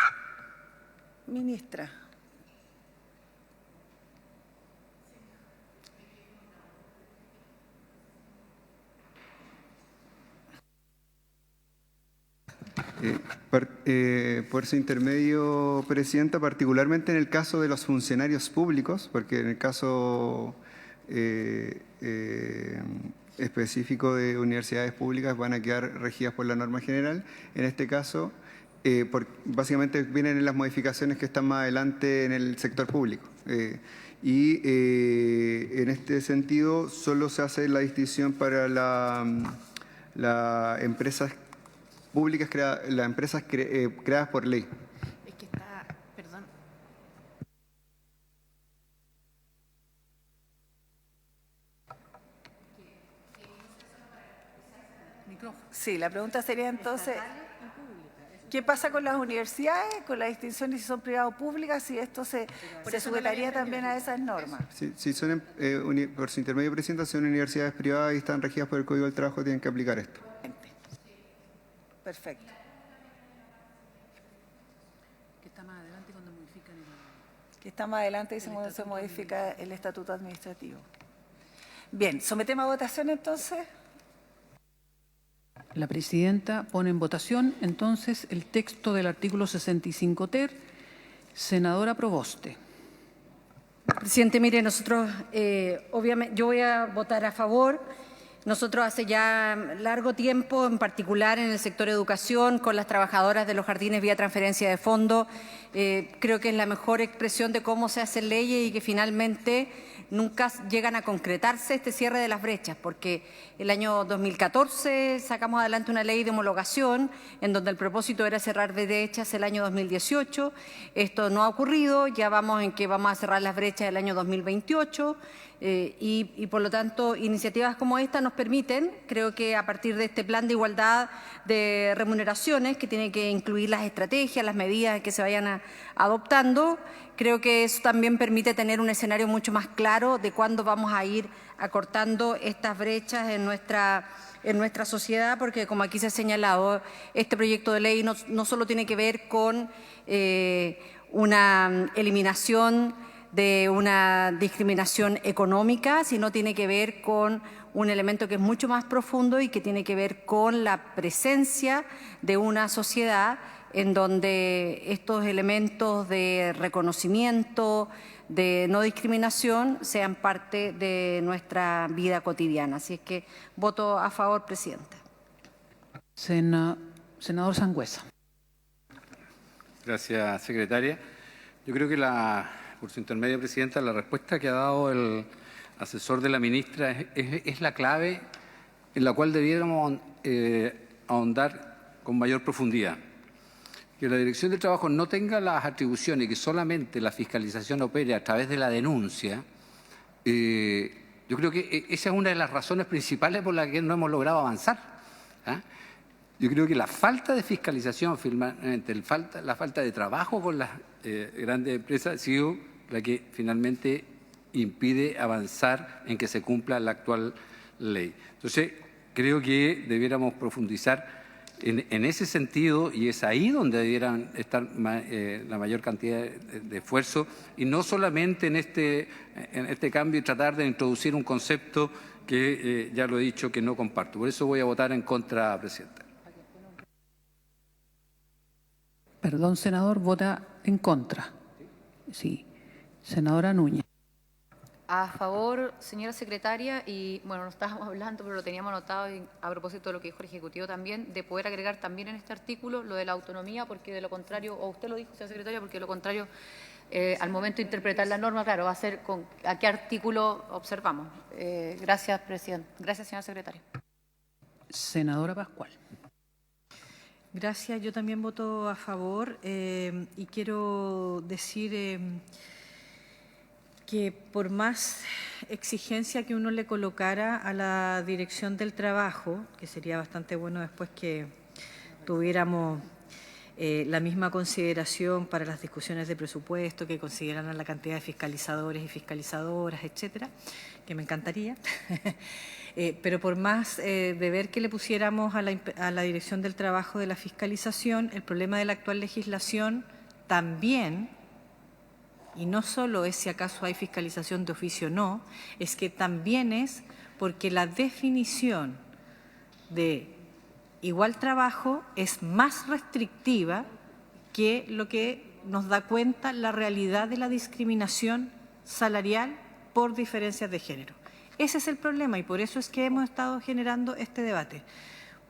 Ministra. Por su intermedio, Presidenta, particularmente en el caso de los funcionarios públicos, porque en el caso específico de universidades públicas van a quedar regidas por la norma general. En este caso, básicamente vienen en las modificaciones que están más adelante en el sector público. En este sentido, solo se hace la distinción para las empresas públicas, las empresas creadas por ley. Es que está, perdón. Sí, la pregunta sería entonces, ¿qué pasa con las universidades, con la distinción de si son privadas o públicas, si esto se sujetaría también a esas normas? Si son, por su intermedio, Presidenta, son universidades privadas y están regidas por el Código del Trabajo, tienen que aplicar esto. Perfecto. Que está más adelante cuando modifican Que está más adelante, dice, cuando se modifica el estatuto administrativo. Bien, sometemos a votación entonces. La presidenta pone en votación entonces el texto del artículo 65 ter. Senadora Proboste. Presidente, mire, nosotros, obviamente, yo voy a votar a favor. Nosotros hace ya largo tiempo, en particular en el sector educación, con las trabajadoras de los jardines vía transferencia de fondos, creo que es la mejor expresión de cómo se hacen leyes y que finalmente nunca llegan a concretarse este cierre de las brechas, porque el año 2014 sacamos adelante una ley de homologación en donde el propósito era cerrar brechas el año 2018. Esto no ha ocurrido, ya vamos en que vamos a cerrar las brechas el año 2028. Y por lo tanto, iniciativas como esta nos permiten, creo que a partir de este plan de igualdad de remuneraciones, que tiene que incluir las estrategias, las medidas que se vayan adoptando, creo que eso también permite tener un escenario mucho más claro de cuándo vamos a ir acortando estas brechas en nuestra sociedad, porque como aquí se ha señalado, este proyecto de ley no solo tiene que ver con una eliminación de una discriminación económica, sino tiene que ver con un elemento que es mucho más profundo y que tiene que ver con la presencia de una sociedad en donde estos elementos de reconocimiento, de no discriminación, sean parte de nuestra vida cotidiana. Así es que voto a favor, Presidenta. Senador Sangüesa. Gracias, secretaria. Yo creo que por su intermedio, Presidenta, la respuesta que ha dado el asesor de la ministra es la clave en la cual debiéramos ahondar con mayor profundidad. Que la Dirección del Trabajo no tenga las atribuciones y que solamente la fiscalización opere a través de la denuncia, yo Yo creo que esa es una de las razones principales por las que no hemos logrado avanzar. Yo creo que la falta de fiscalización, finalmente, la falta de trabajo con las grandes empresas ha sido la que finalmente impide avanzar en que se cumpla la actual ley. Entonces, creo que debiéramos profundizar en ese sentido, y es ahí donde debieran estar la mayor cantidad de esfuerzo, y no solamente en este cambio y tratar de introducir un concepto que ya lo he dicho que no comparto. Por eso voy a votar en contra, Presidenta. Perdón, senador, vota en contra. Sí. Senadora Núñez. A favor, señora secretaria, y bueno, no estábamos hablando, pero lo teníamos anotado a propósito de lo que dijo el Ejecutivo también, de poder agregar también en este artículo lo de la autonomía, porque de lo contrario, o usted lo dijo, señora secretaria, porque de lo contrario, al momento de interpretar la norma, claro, va a ser a qué artículo observamos. Gracias, presidente. Gracias, señora secretaria. Senadora Pascual. Gracias, yo también voto a favor y quiero decir que por más exigencia que uno le colocara a la Dirección del Trabajo, que sería bastante bueno después que tuviéramos la misma consideración para las discusiones de presupuesto, que consideraran la cantidad de fiscalizadores y fiscalizadoras, etcétera, que me encantaría. Pero por más deber que le pusiéramos a la Dirección del Trabajo de la fiscalización, el problema de la actual legislación también, y no solo es si acaso hay fiscalización de oficio o no, es que también es porque la definición de igual trabajo es más restrictiva que lo que nos da cuenta la realidad de la discriminación salarial por diferencias de género. Ese es el problema y por eso es que hemos estado generando este debate.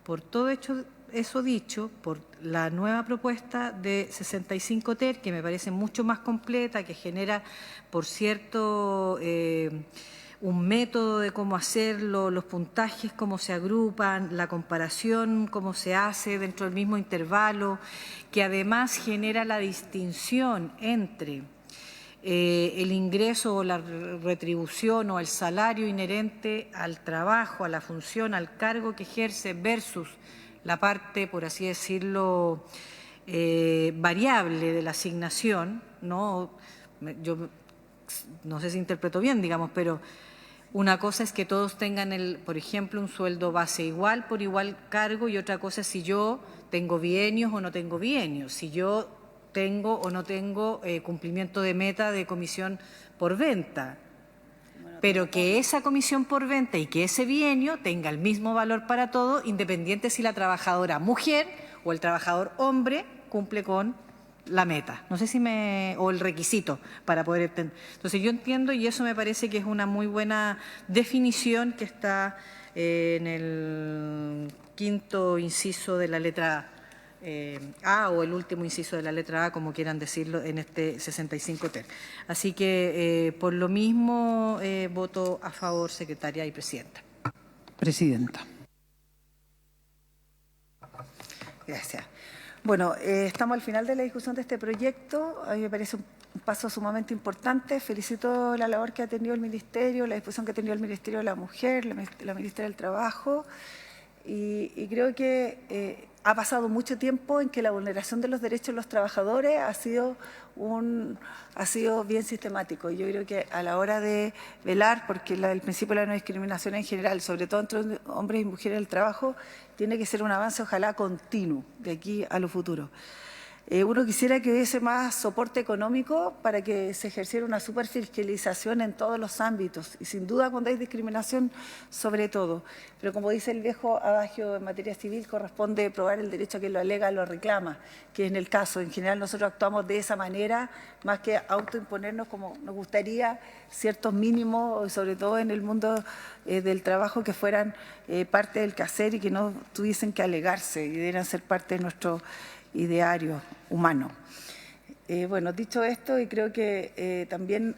Por todo eso dicho, por la nueva propuesta de 65 TER, que me parece mucho más completa, que genera, por cierto, un método de cómo hacerlo, los puntajes, cómo se agrupan, la comparación, cómo se hace dentro del mismo intervalo, que además genera la distinción entre el ingreso o la retribución o el salario inherente al trabajo, a la función, al cargo que ejerce versus la parte, por así decirlo, variable de la asignación, ¿no? Yo no sé si interpreto bien, digamos, pero una cosa es que todos tengan, por ejemplo, un sueldo base igual por igual cargo, y otra cosa es si yo tengo bienios o no tengo bienios, si yo tengo o no tengo cumplimiento de meta de comisión por venta. Pero que esa comisión por venta y que ese bienio tenga el mismo valor para todos, independiente si la trabajadora mujer o el trabajador hombre cumple con la meta. No sé si o el requisito para poder entender. Entonces yo entiendo, y eso me parece que es una muy buena definición que está en el quinto inciso de la letra A, o el último inciso de la letra A, como quieran decirlo, en este 65 TER. Así que, por lo mismo, voto a favor, secretaria y presidenta. Presidenta. Gracias. Bueno, estamos al final de la discusión de este proyecto. A mí me parece un paso sumamente importante. Felicito la labor que ha tenido el Ministerio, la disposición que ha tenido el Ministerio de la Mujer, la Ministeria del Trabajo, y creo que ha pasado mucho tiempo en que la vulneración de los derechos de los trabajadores ha sido bien sistemático. Yo creo que a la hora de velar, porque el principio de la no discriminación en general, sobre todo entre hombres y mujeres del trabajo, tiene que ser un avance, ojalá continuo, de aquí a lo futuro. Uno quisiera que hubiese más soporte económico para que se ejerciera una superfiscalización en todos los ámbitos, y sin duda cuando hay discriminación, sobre todo. Pero como dice el viejo adagio en materia civil, corresponde probar el derecho a quien lo alega, lo reclama, que en el caso, en general nosotros actuamos de esa manera, más que autoimponernos como nos gustaría ciertos mínimos, sobre todo en el mundo del trabajo, que fueran parte del quehacer y que no tuviesen que alegarse y debieran ser parte de nuestro ideario humano. Bueno, dicho esto, y creo que también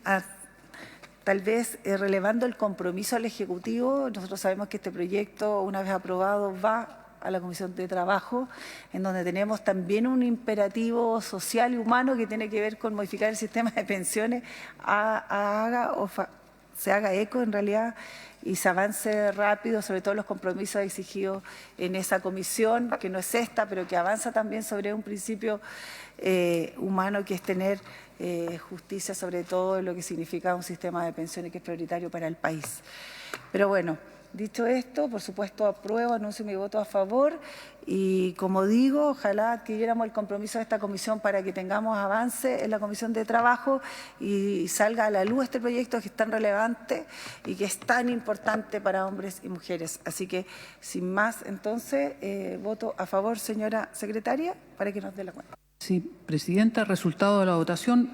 tal vez relevando el compromiso al Ejecutivo, nosotros sabemos que este proyecto, una vez aprobado, va a la Comisión de Trabajo, en donde tenemos también un imperativo social y humano que tiene que ver con modificar el sistema de pensiones, haga o se haga eco en realidad y se avance rápido, sobre todo los compromisos exigidos en esa comisión, que no es esta, pero que avanza también sobre un principio humano, que es tener justicia, sobre todo en lo que significa un sistema de pensiones que es prioritario para el país. Pero bueno, dicho esto, por supuesto apruebo, anuncio mi voto a favor y, como digo, ojalá adquiriéramos el compromiso de esta comisión para que tengamos avance en la Comisión de Trabajo y salga a la luz este proyecto que es tan relevante y que es tan importante para hombres y mujeres. Así que, sin más, entonces, voto a favor, señora secretaria, para que nos dé la cuenta. Sí, Presidenta, resultado de la votación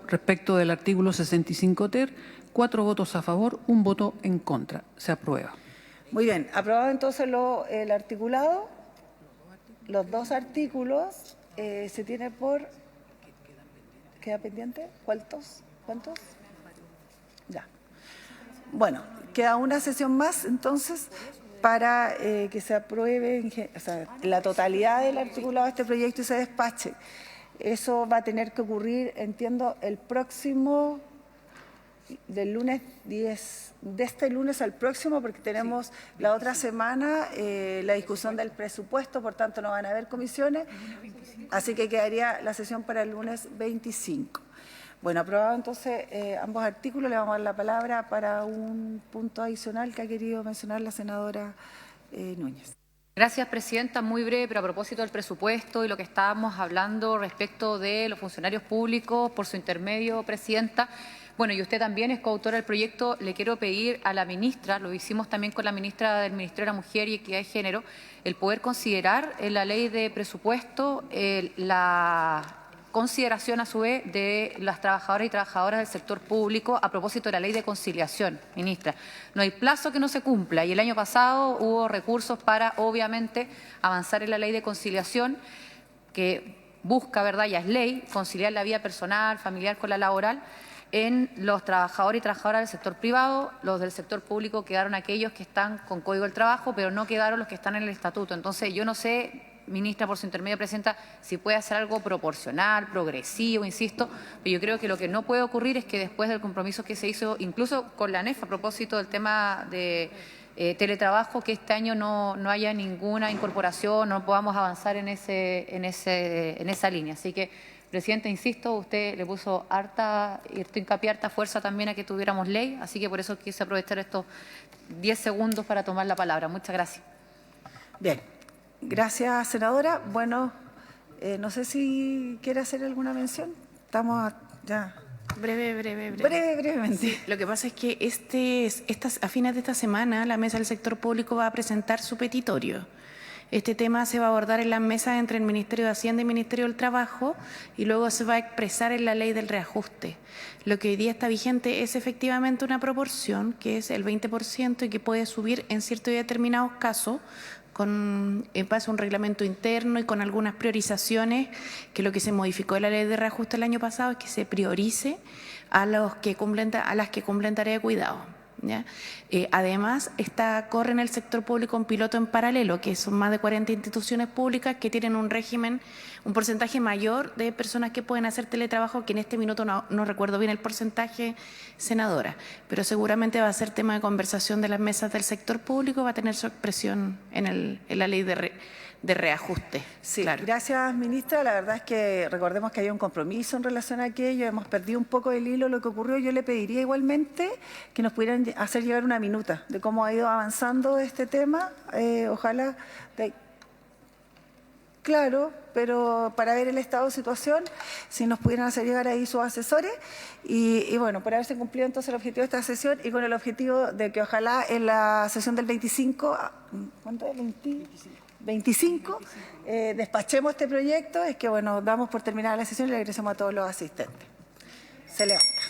respecto del artículo 65 ter, 4 votos a favor, 1 voto en contra. Se aprueba. Muy bien, aprobado entonces el articulado. Los 2 artículos se tiene por... ¿Queda pendiente? ¿Cuántos? Ya. Bueno, queda una sesión más entonces para que se apruebe la totalidad del articulado de este proyecto y se despache. Eso va a tener que ocurrir, entiendo, el próximo... del lunes 10, de este lunes al próximo, porque tenemos la otra semana la discusión del presupuesto, por tanto no van a haber comisiones, así que quedaría la sesión para el lunes 25. Bueno, aprobado entonces ambos artículos, le vamos a dar la palabra para un punto adicional que ha querido mencionar la senadora Núñez. Gracias, Presidenta. Muy breve, pero a propósito del presupuesto y lo que estábamos hablando respecto de los funcionarios públicos, por su intermedio, Presidenta. Bueno, y usted también es coautora del proyecto. Le quiero pedir a la ministra, lo hicimos también con la ministra del Ministerio de la Mujer y Equidad de Género, el poder considerar en la ley de presupuesto la consideración a su vez de las trabajadoras y trabajadoras del sector público a propósito de la ley de conciliación, ministra. No hay plazo que no se cumpla y el año pasado hubo recursos para, obviamente, avanzar en la ley de conciliación que busca, ¿verdad?, ya es ley, conciliar la vida personal, familiar con la laboral en los trabajadores y trabajadoras del sector privado. Los del sector público quedaron aquellos que están con Código del Trabajo, pero no quedaron los que están en el estatuto. Entonces, yo no sé, ministra, por su intermedio, Presidenta, si puede hacer algo proporcional, progresivo, insisto, pero yo creo que lo que no puede ocurrir es que después del compromiso que se hizo, incluso con la ANEF, a propósito del tema de teletrabajo, que este año no haya ninguna incorporación, no podamos avanzar en esa línea. Así que, Presidenta, insisto, usted le puso harta hincapié, harta fuerza también a que tuviéramos ley, así que por eso quise aprovechar estos 10 segundos para tomar la palabra. Muchas gracias. Bien, gracias, senadora. Bueno, no sé si quiere hacer alguna mención. Estamos ya... Brevemente. Sí, lo que pasa es que a fines de esta semana la Mesa del Sector Público va a presentar su petitorio. Este tema se va a abordar en las mesas entre el Ministerio de Hacienda y el Ministerio del Trabajo y luego se va a expresar en la ley del reajuste. Lo que hoy día está vigente es efectivamente una proporción, que es el 20% y que puede subir en ciertos y determinados casos en base a un reglamento interno y con algunas priorizaciones, que lo que se modificó en la ley de reajuste el año pasado es que se priorice a las que cumplen tarea de cuidado. ¿Ya? Además, corre en el sector público un piloto en paralelo, que son más de 40 instituciones públicas que tienen un régimen, un porcentaje mayor de personas que pueden hacer teletrabajo, que en este minuto no recuerdo bien el porcentaje, senadora, pero seguramente va a ser tema de conversación de las mesas del sector público, va a tener su expresión en la ley de reajuste. Sí, claro. Gracias, ministra. La verdad es que recordemos que hay un compromiso en relación a aquello, hemos perdido un poco el hilo de lo que ocurrió. Yo le pediría igualmente que nos pudieran hacer llegar una minuta de cómo ha ido avanzando este tema, ojalá. Claro, pero para ver el estado de situación, si nos pudieran hacer llegar ahí sus asesores y bueno, por haberse cumplido entonces el objetivo de esta sesión y con el objetivo de que ojalá en la sesión del 25, ¿cuánto es? 25, despachemos este proyecto. Es que bueno, damos por terminada la sesión y le agradecemos a todos los asistentes. Se levanta.